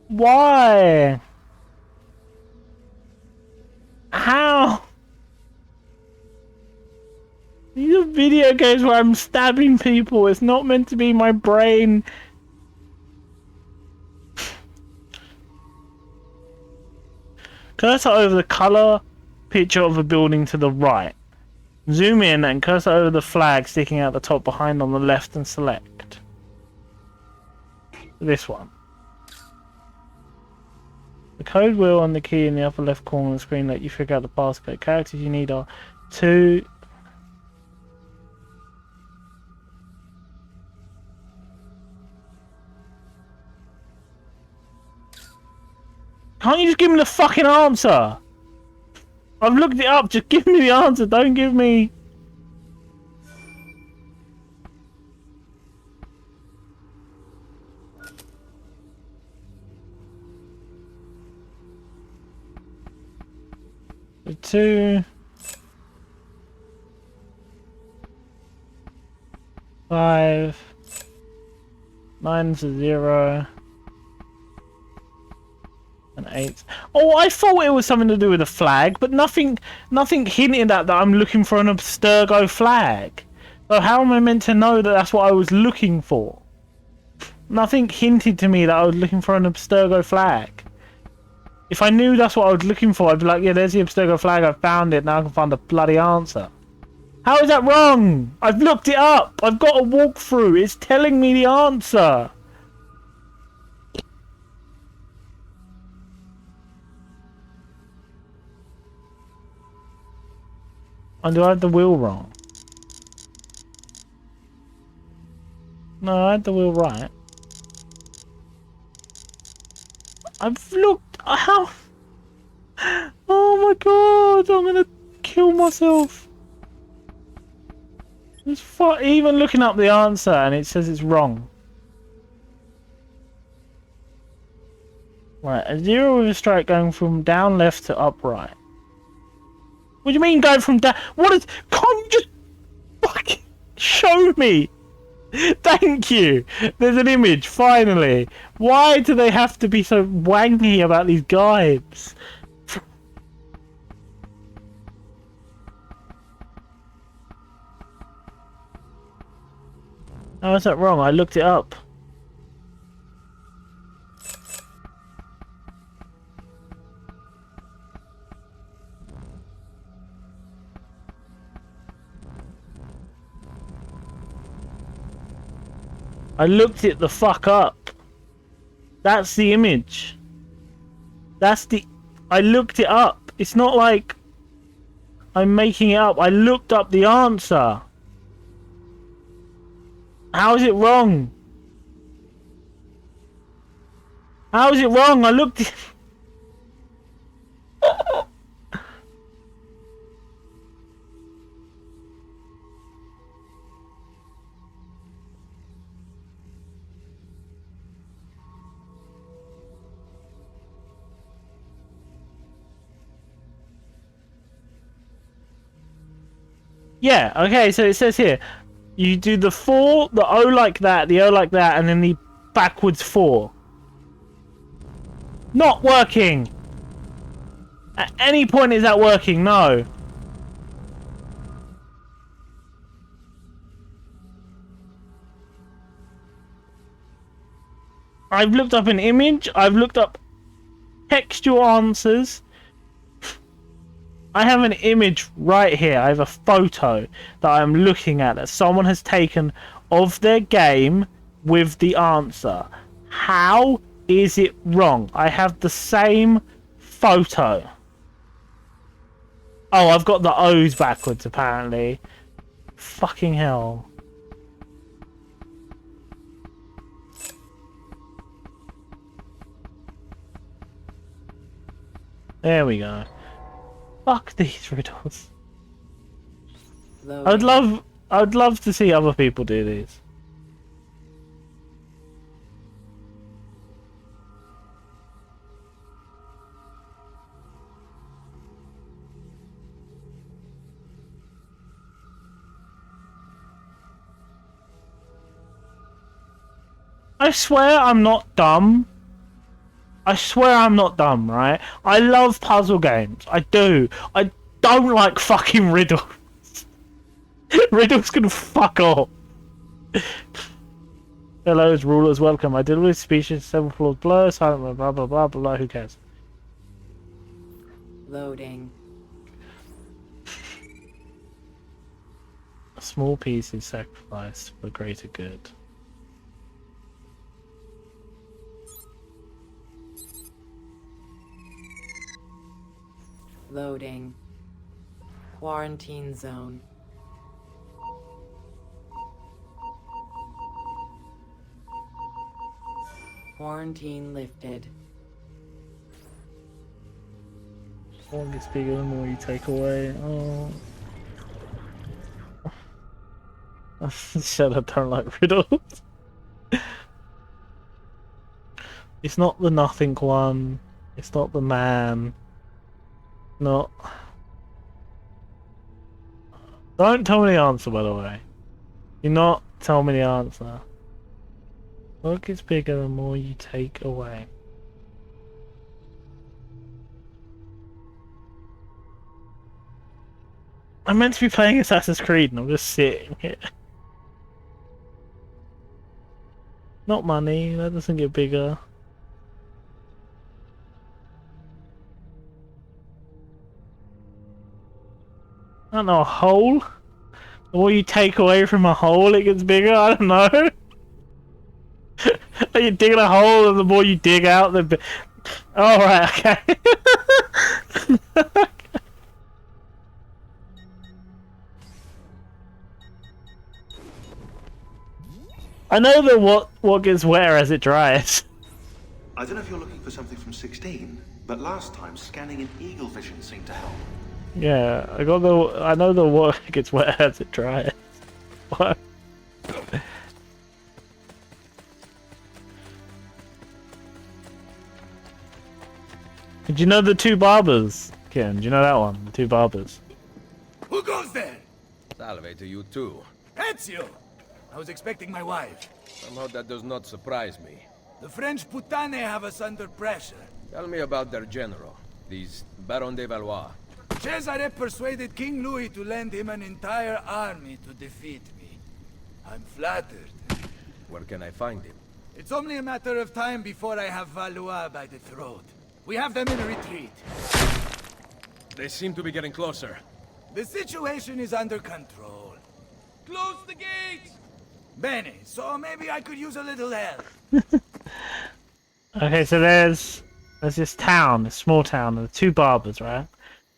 why? How? These are video games where I'm stabbing people. It's not meant to be my brain. Cursor over the colour picture of a building to the right. Zoom in and cursor over the flag sticking out the top behind on the left and select this one. The code wheel and the key in the upper left corner of the screen let you figure out the passcode. Characters you need are 2. Can't you just give me the fucking answer? I've looked it up, just give me the answer, don't give me... The 2... 5... 9's a 0... and 8. Oh, I thought it was something to do with a flag, but nothing hinted at that I'm looking for an Abstergo flag. So how am I meant to know that that's what I was looking for? Nothing hinted to me that I was looking for an Abstergo flag. If I knew that's what I was looking for, I'd be like, yeah, there's the Abstergo flag, I found it, now I can find the bloody answer. How is that wrong? I've looked it up! I've got a walkthrough, it's telling me the answer! And do I have the wheel wrong? No, I had the wheel right. I've looked... How? Oh my god, I'm gonna kill myself. It's even looking up the answer and it says it's wrong. Right, a 0 with a strike going from down left to up right. What do you mean going from down? What is... Can't you just fucking show me? Thank you. There's an image, finally. Why do they have to be so wanky about these guides? How is that wrong? I looked it up. I looked it the fuck up. That's the image. That's the... I looked it up. It's not like I'm making it up. I looked up the answer. How is it wrong? How is it wrong? I looked it... Yeah, okay, so it says here, you do the 4, the O like that, the O like that, and then the backwards 4. Not working! At any point is that working? No. I've looked up an image, I've looked up textual answers. I have an image right here. I have a photo that I'm looking at that someone has taken of their game with the answer. How is it wrong? I have the same photo. Oh, I've got the O's backwards apparently. Fucking hell. There we go. Fuck these riddles. I'd love to see other people do these. I swear I'm not dumb. I swear I'm not dumb, right? I love puzzle games. I do. I don't like fucking riddles. Riddles can fuck off. Hello, rulers, welcome. I deal with species, several floors below, silent, blah, blah, blah, blah, who cares? Loading. A small piece is sacrificed for greater good. Loading. Quarantine zone. Quarantine lifted. One gets bigger the more you take away. Oh. Said I don't like riddles. It's not the nothing one. It's not the man. Not. Don't tell me the answer, by the way. Do not tell me the answer. What gets bigger the more you take away? I'm meant to be playing Assassin's Creed and I'm just sitting here. Not money, that doesn't get bigger. I don't know, a hole? The more you take away from a hole, it gets bigger? I don't know. Are you digging a hole and the more you dig out, the oh, right, okay. I know that what gets wetter as it dries. I don't know if you're looking for something from 16, but last time scanning in eagle vision seemed to help. Yeah, I know the what gets wetter as it dries. What? Did you know the two barbers, Ken? Do you know that one? The two barbers. Who goes there? Salve to you too. Ezio! I was expecting my wife. Somehow that does not surprise me. The French putane have us under pressure. Tell me about their general, these Baron de Valois. Cesare persuaded King Louis to lend him an entire army to defeat me. I'm flattered. Where can I find him? It's only a matter of time before I have Valois by the throat. We have them in retreat. They seem to be getting closer. The situation is under control. Close the gates! Bene, so maybe I could use a little help. Okay, so there's this town, this small town, and the two barbers, right?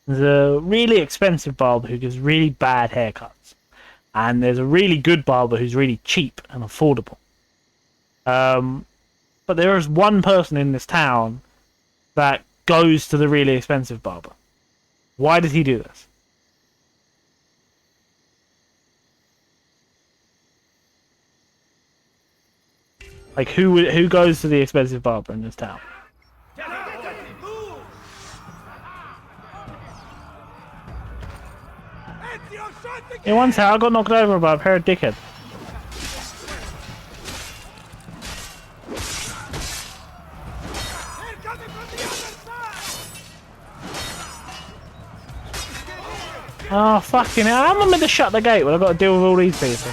There's a really expensive barber who gives really bad haircuts. And there's a really good barber who's really cheap and affordable. But there is one person in this town that goes to the really expensive barber. Why does he do this? Like, who goes to the expensive barber in this town? In one town, I got knocked over by a pair of dickheads. Oh, fucking hell. How am I meant to shut the gate when I've got to deal with all these people?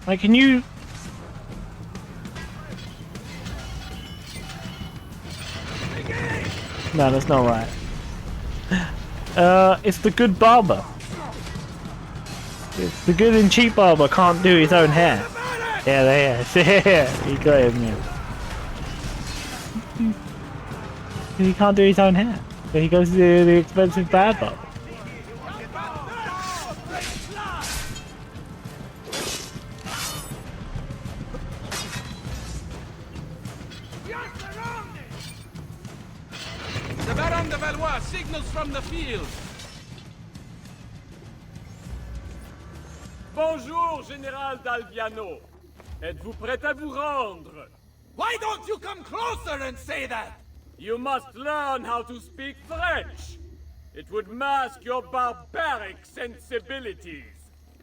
Like, can you... No, that's not right. It's the good barber. It's the good and cheap barber can't do his own hair. Yeah, there. Yeah, he got him. Yeah. He can't do his own hair, so he goes to the expensive bad barber. The Baron de Valois signals from the field. Bonjour, Général d'Alviano. Êtes-vous prêt à vous rendre? Why don't you come closer and say that? You must learn how to speak French. It would mask your barbaric sensibilities.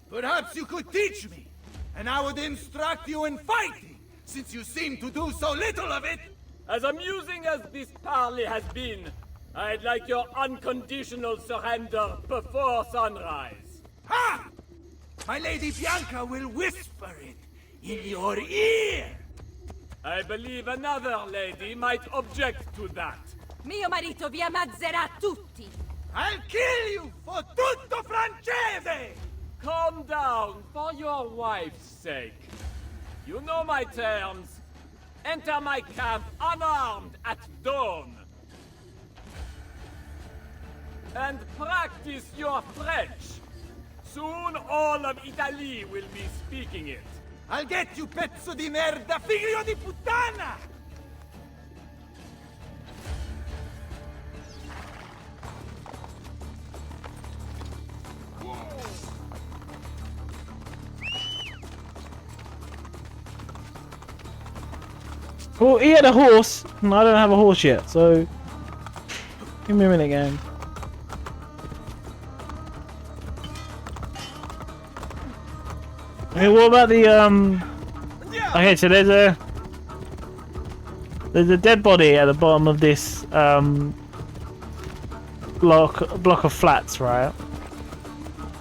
Perhaps you could teach me, and I would instruct you in fighting, since you seem to do so little of it. As amusing as this parley has been, I'd like your unconditional surrender before sunrise. Ha! My Lady Bianca will whisper it in your ear. I believe another lady might object to that. Mio marito vi ammazzerà tutti. I'll kill you for tutto francese! Calm down, for your wife's sake. You know my terms. Enter my camp unarmed at dawn. And practice your French. Soon all of Italy will be speaking it. I'll get you, pezzo di merda, figlio di puttana! Well, he had a horse, and I don't have a horse yet, so give me a minute, game. Okay, what about the Okay, so there's a dead body at the bottom of this block of flats, right?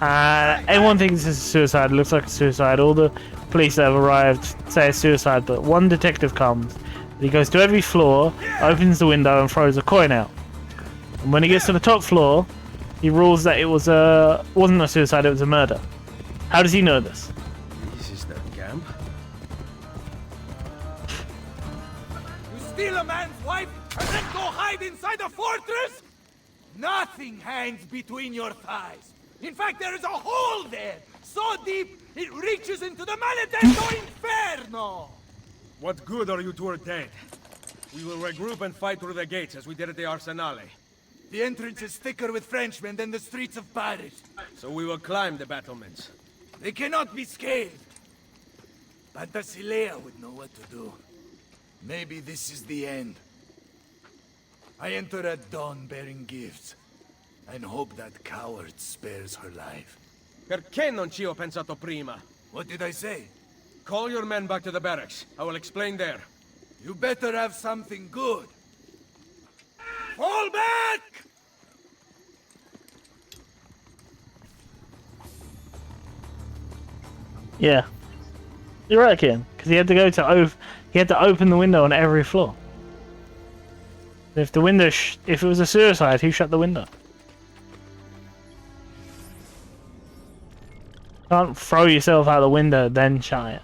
Everyone thinks it's a suicide. It looks like a suicide. All the police that have arrived say it's suicide, but one detective comes. He goes to every floor, opens the window, and throws a coin out. And when he gets to the top floor, he rules that it wasn't a suicide, it was a murder. How does he know this? This is the camp? You steal a man's wife and then go hide inside a fortress? Nothing hangs between your thighs. In fact, there is a hole there, so deep it reaches into the maledetto inferno! What good are you two are dead? We will regroup and fight through the gates as we did at the Arsenale. The entrance is thicker with Frenchmen than the streets of Paris. So we will climb the battlements. They cannot be scaled. Pantasilea would know what to do. Maybe this is the end. I enter at dawn bearing gifts, and hope that coward spares her life. Perché non ci ho pensato prima? What did I say? Call your men back to the barracks. I will explain there. You better have something good. Fall back! Yeah, you're right, Ken. Because he had to go to he had to open the window on every floor. If the window, if it was a suicide, who shut the window? Can't throw yourself out the window then shut it.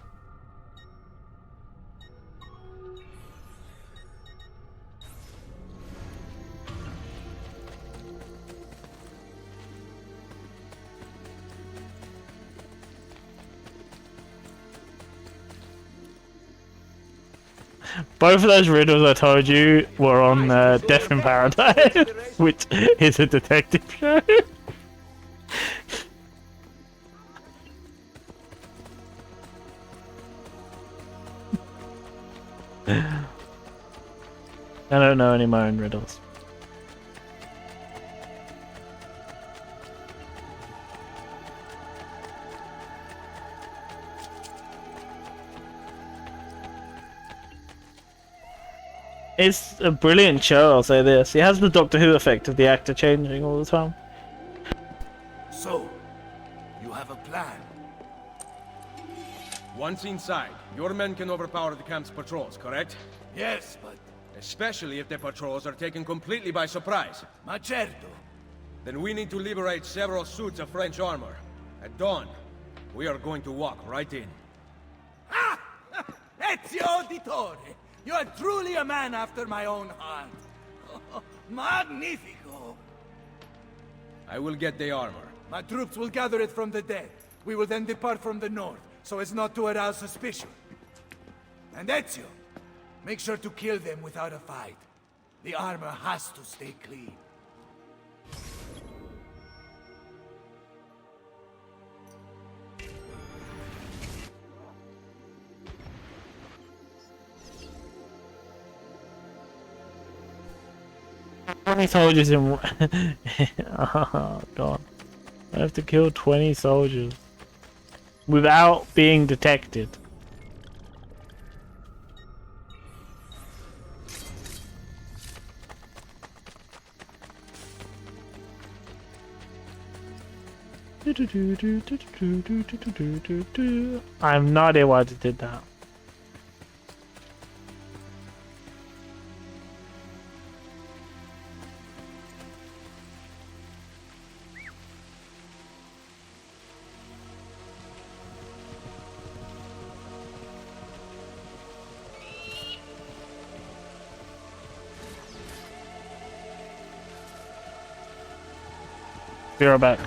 Both of those riddles I told you were on Death in Paradise, which is a detective show. I don't know any of my own riddles. It's a brilliant show, I'll say this. It has the Doctor Who effect of the actor changing all the time. So, you have a plan? Once inside, your men can overpower the camp's patrols, correct? Yes, but... Especially if the patrols are taken completely by surprise. Ma certo. Then we need to liberate several suits of French armor. At dawn, we are going to walk right in. Ah! Ezio Auditore! You are truly a man after my own heart. Magnifico! I will get the armor. My troops will gather it from the dead. We will then depart from the north, so as not to arouse suspicion. And Ezio, make sure to kill them without a fight. The armor has to stay clean. How many soldiers in... Oh god. I have to kill 20 soldiers. Without being detected. I have no idea why I did that. Be right back.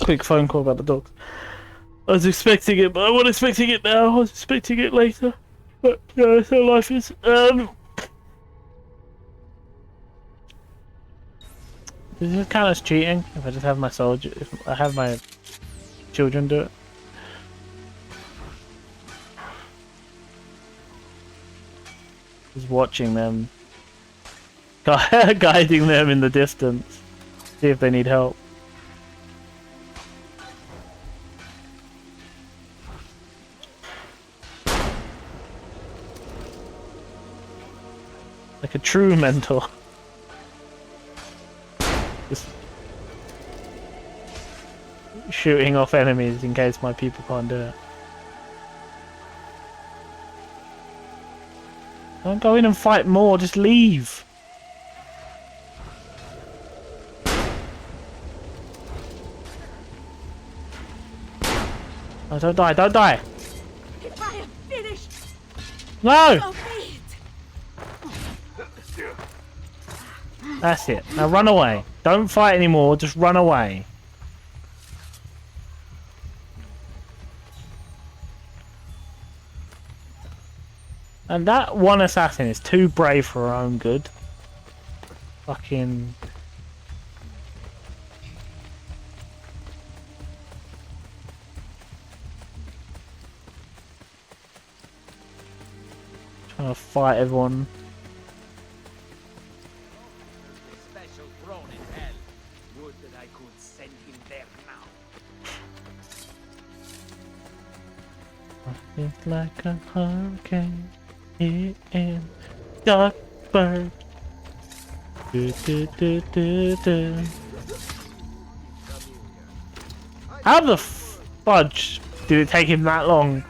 Quick phone call about the dog. I was expecting it, but I wasn't expecting it now. I was expecting it later. But yeah, that's how life is. Does it count as cheating if I just have my soldier? If I have my children do it? Just watching them, guiding them in the distance, see if they need help. Like a true mentor. Just shooting off enemies in case my people can't do it. Don't go in and fight more, just leave. Oh, don't die, don't die. If I am finished, No! so be it. That's it. Now run away. Don't fight anymore, just run away. And that one assassin is too brave for her own good. Fucking... trying to fight everyone. Special throne in hell. Would that I could send him there now. It's like a hurricane in dark bird. How the fudge did it take him that long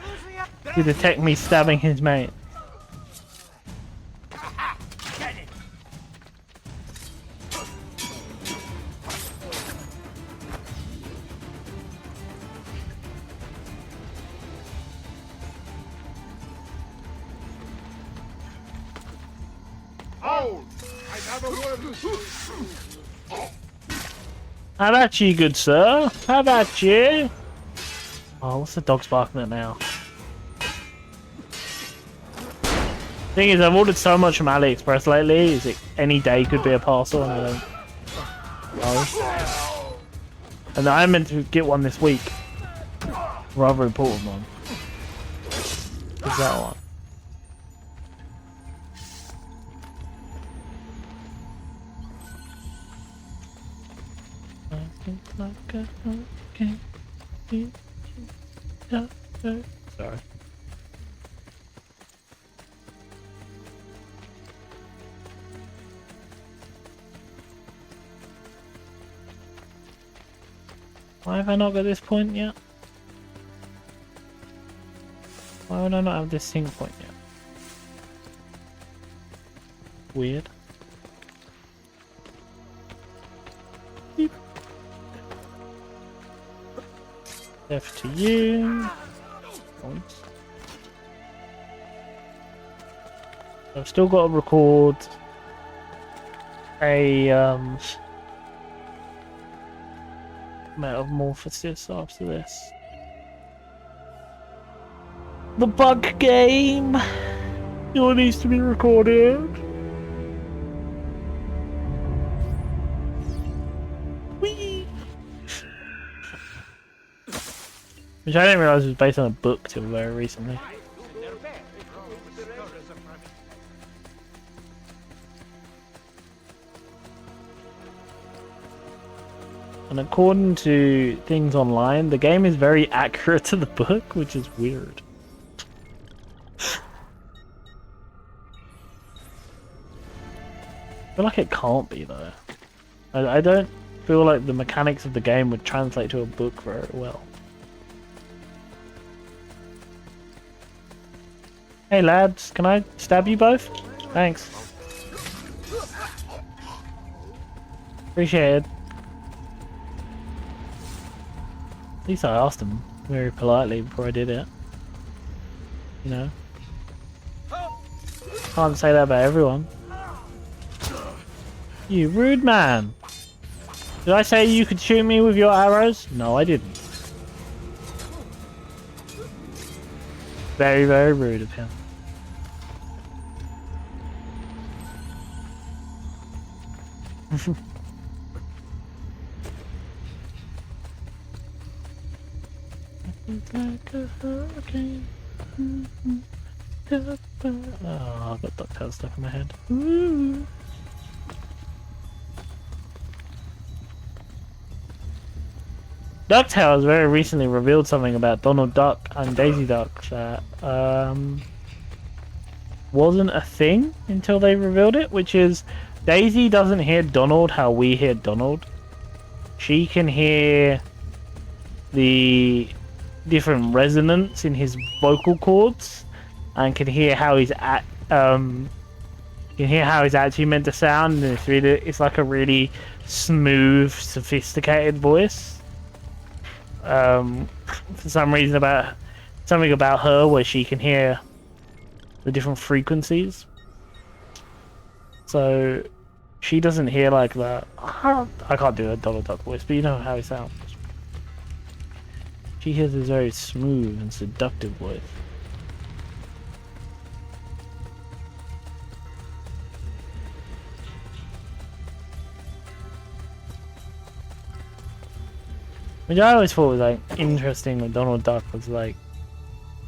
to detect me stabbing his mate? How about you, good sir? How about you? Oh, what's the dog's barking at now? Thing is, I've ordered so much from AliExpress lately. Is it any day could be a parcel? And I don't know. And I meant to get one this week. Rather important one. Is that one? Sorry. Why have I not got this point yet? Why would I not have this sync point yet? Weird. Beep. Left to you. Points. I've still got to record a metamorphosis after this. The bug game! It all needs to be recorded. Whee! Which I didn't realise was based on a book till very recently. And according to things online, the game is very accurate to the book, which is weird. I feel like it can't be though. I don't feel like the mechanics of the game would translate to a book very well. Hey lads, can I stab you both? Thanks. Appreciate it. At least I asked him very politely before I did it. You know? Can't say that about everyone. You rude man! Did I say you could shoot me with your arrows? No, I didn't. Very, very rude of him. Like a hurricane. Oh, I've got DuckTales stuck in my head. Ooh. DuckTales very recently revealed something about Donald Duck and Daisy Duck that wasn't a thing until they revealed it, which is Daisy doesn't hear Donald how we hear Donald. She can hear the different resonance in his vocal cords and can hear how he's actually meant to sound, and it's like a really smooth, sophisticated voice. For some reason something about her where she can hear the different frequencies. So she doesn't hear like that. I can't do a Donald Duck voice, but you know how he sounds. She hears this very smooth and seductive voice. Which I always thought was like interesting with Donald Duck was like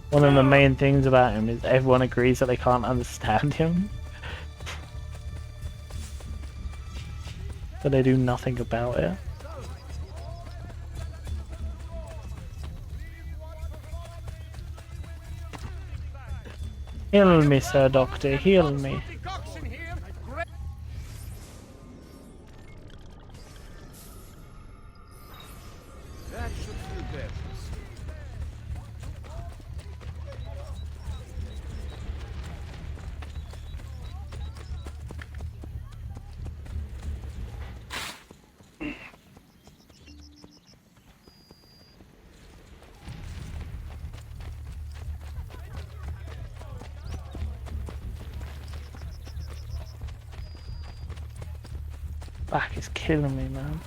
one of the main things about him is everyone agrees that they can't understand him. But they do nothing about it. Heal me, Sir Doctor, heal me. Back is killing me, man.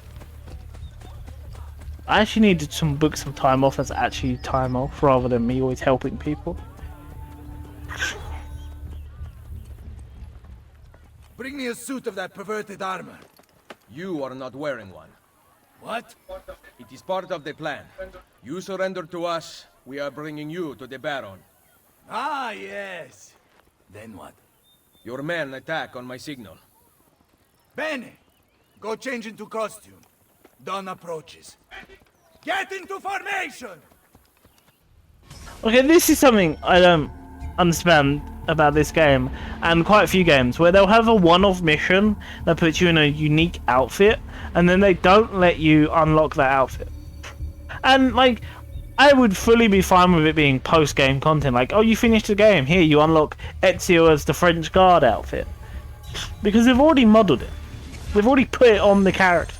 I actually need to book some time off that's actually time off rather than me always helping people. Bring me a suit of that perverted armor. You are not wearing one. What? It is part of the plan. You surrender to us, we are bringing you to the Baron. Ah, yes. Then what? Your men attack on my signal. Bene! Go change into costume. Dawn approaches. Get into formation! Okay, this is something I don't understand about this game, and quite a few games, where they'll have a one-off mission that puts you in a unique outfit, and then they don't let you unlock that outfit. And like, I would fully be fine with it being post-game content. Like, oh, you finished the game. Here, you unlock Ezio as the French Guard outfit. Because they've already modeled it. They've already put it on the character.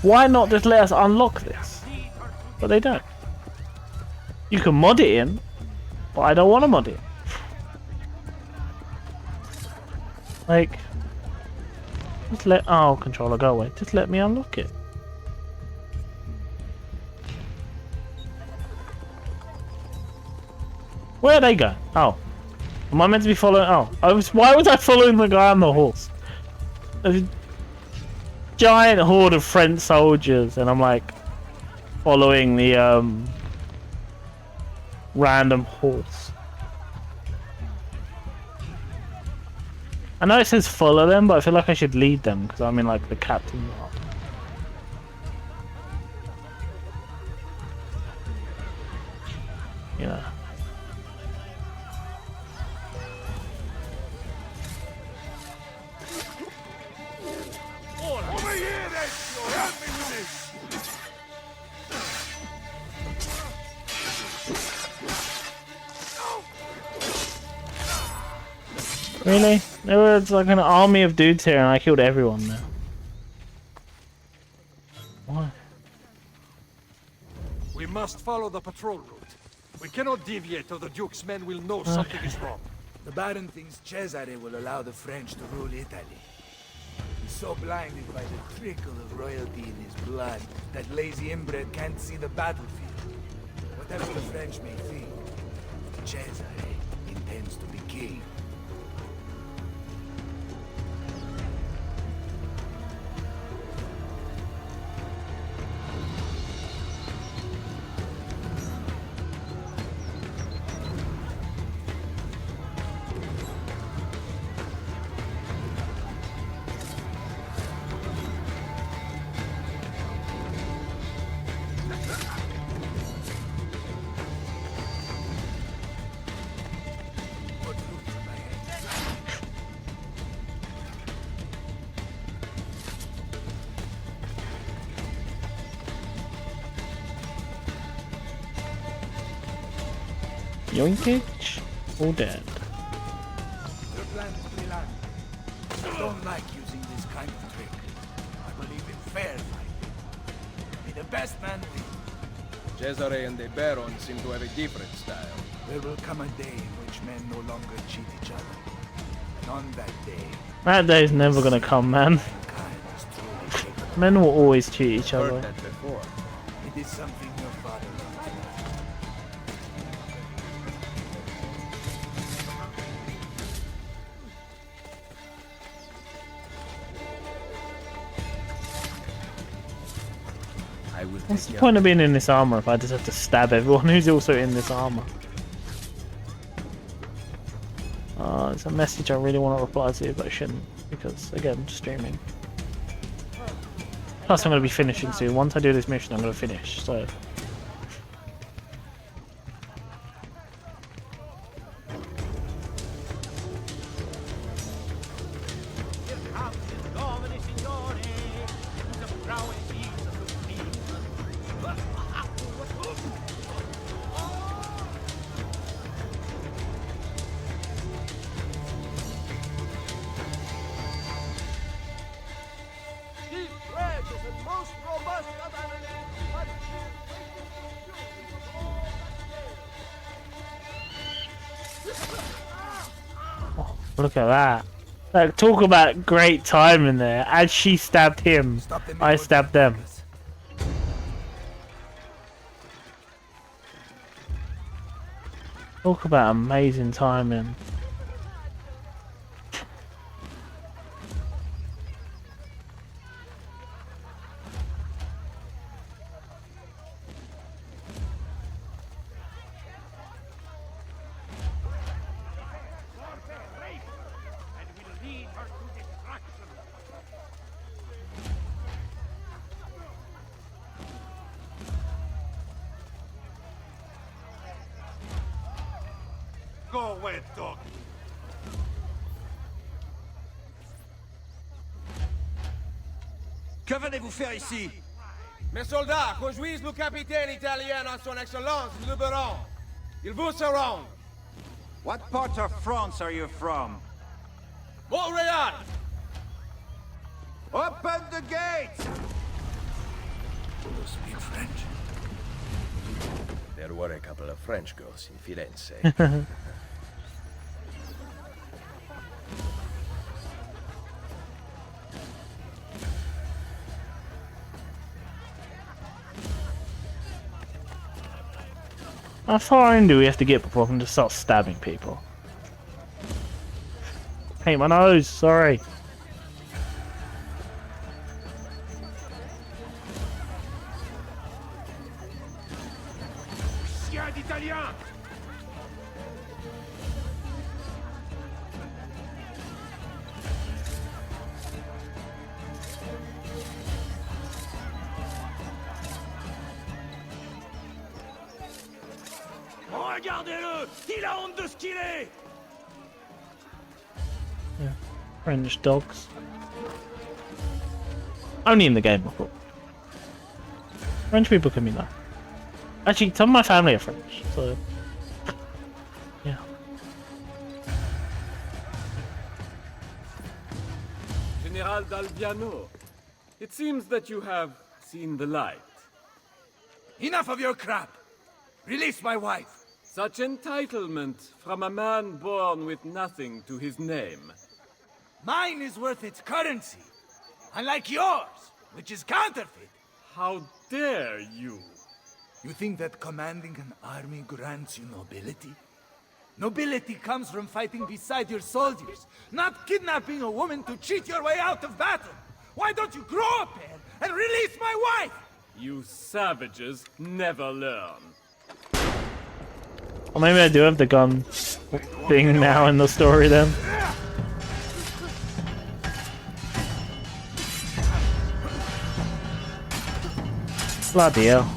Why not just let us unlock this? But they don't. You can mod it in, but I don't want to mod it. Like, just let... Oh, controller, go away. Just let me unlock it. Where'd they go? Oh. Am I meant to be following... Oh. Why was I following the guy on the horse? A giant horde of French soldiers, and I'm like... following the, random horse. I know it says follow them, but I feel like I should lead them, because I'm in, like, the captain role. You know. Over here, Ezio! Help me with this! Really? There was like an army of dudes here and I killed everyone there. Why? We must follow the patrol route. We cannot deviate or the Duke's men will know something is wrong. The Baron thinks Cesare will allow the French to rule Italy. He's so blinded by the trickle of royalty in his blood that lazy inbred can't see the battlefield. Whatever the French may think, Cesare intends to be king. Yoinkage? All dead. Your plan is brilliant. I don't like using this kind of trick. I believe in fair fighting. May the best man win. Cesare and the Baron seem to have a different style. There will come a day in which men no longer cheat each other. And on that day, That day's never gonna come, man. mankind is truly capable. Men will always cheat each Heard other. that before. It is something your father loved. I will What's take the care point of being in this armor if I just have to stab everyone who's also in this armor? It's a message I really want to reply to, but I shouldn't, because, again, streaming. Plus, I'm going to be finishing soon. Once I do this mission, I'm going to finish, so... Look at that. Like, talk about great timing there. As she stabbed him, I stabbed them. Talk about amazing timing. Go away, dog. Que venez-vous faire ici? Mes soldats, conduisez le capitaine italien à son excellence, le baron. Il vous surround. What part of France are you from? Montreal! Open the gates! You speak French? There were a couple of French girls in Firenze. How far in do we have to get before I can just start stabbing people? Hey, my nose, sorry. Chien d'Italien! Regardez-le! Il a honte de ce qu'il est! Yeah. French dogs. Only in the game, of course. French people can be nice. Actually, some of my family are French, so yeah. General D'Alviano, it seems that you have seen the light. Enough of your crap! Release my wife! Such entitlement from a man born with nothing to his name. Mine is worth its currency, unlike yours, which is counterfeit. How dare you? You think that commanding an army grants you nobility? Nobility comes from fighting beside your soldiers, not kidnapping a woman to cheat your way out of battle. Why don't you grow up here and release my wife? You savages never learn. Or maybe I do have the gun thing now in the story then. Bloody hell.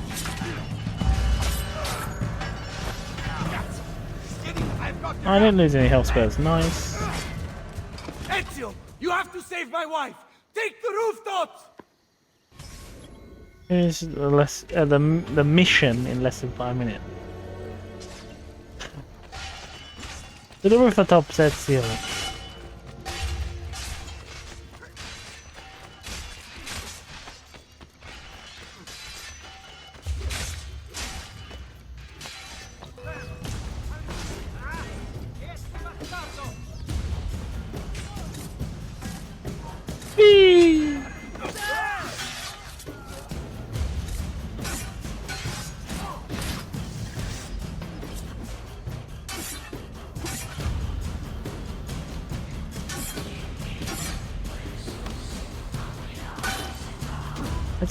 I didn't lose any health spells, nice. Ezio, you have to save my wife! Take the rooftops! Here's the mission in less than 5 minutes. To the rooftops, Ezio. Whee!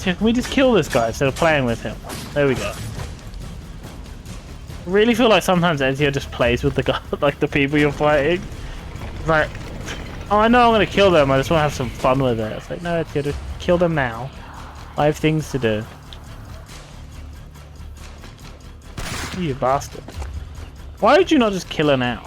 Can we just kill this guy instead of playing with him? There we go. I really feel like sometimes Ezio just plays with the guy, like the people you're fighting. Like, oh, I know I'm gonna kill them. I just want to have some fun with it. It's like, no, Ezio, just kill them now. I have things to do. You bastard! Why would you not just kill her now?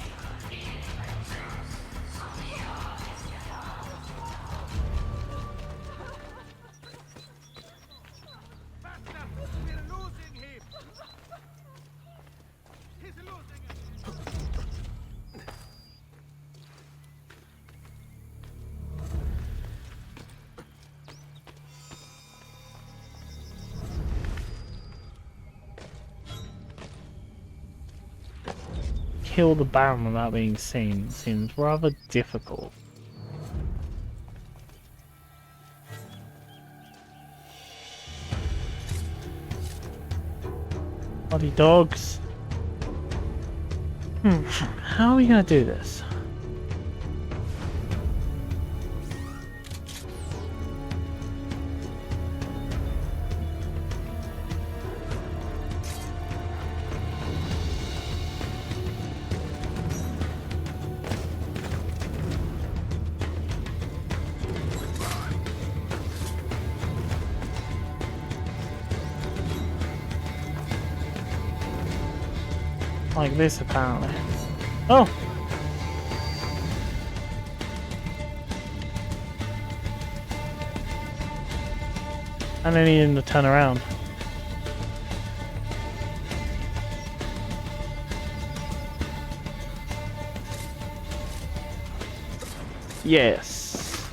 Kill the Baron without being seen seems rather difficult. Bloody dogs. How are we gonna do this? Like this, apparently. Oh! And I need him to turn around. Yes.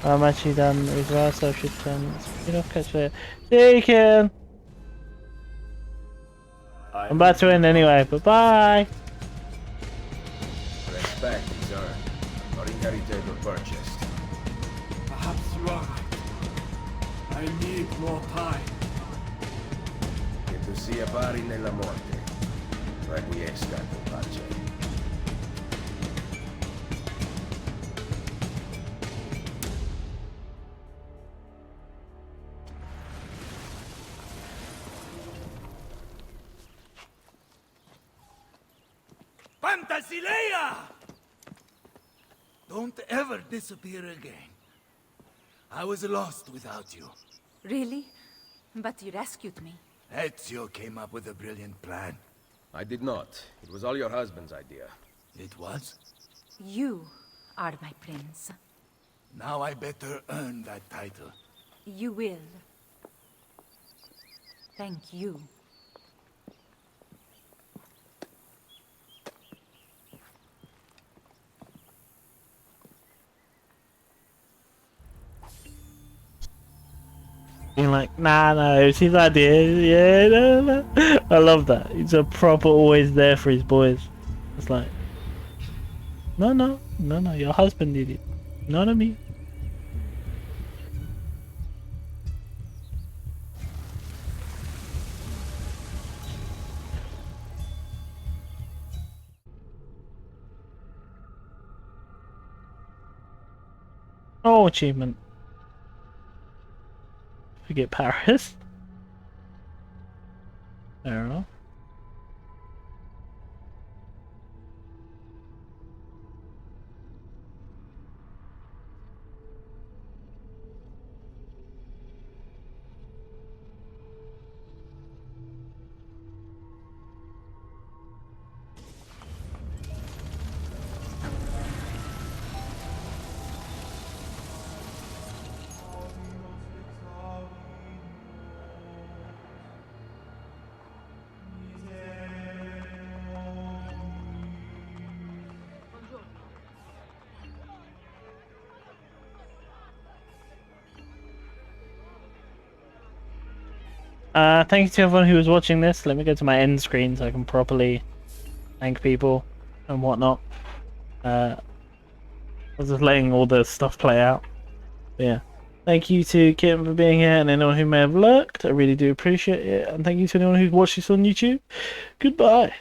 I'm actually done as well, so I should turn speed off, catch it. Taken! I'm about to end anyway, but bye! Respect is earned, not inherited or purchased. Perhaps you are right. I need more time. Che tu sia pari nella morte, requiesca in pace. Fantasilea! Don't ever disappear again. I was lost without you. Really? But you rescued me. Ezio came up with a brilliant plan. I did not. It was all your husband's idea. It was? You are my prince. Now I better earn that title. You will. Thank you. Being like, nah, no, it's his idea. Yeah, no, no. I love that. He's a proper always there for his boys. It's like, no, no, no, no, your husband did it. Not me. Oh, achievement. Forget Paris. Fair enough. Thank you to everyone who was watching this. Let me go to my end screen so I can properly thank people and whatnot. I was just letting all the stuff play out. But yeah. Thank you to Kitten for being here and anyone who may have lurked. I really do appreciate it. And thank you to anyone who's watched this on YouTube. Goodbye.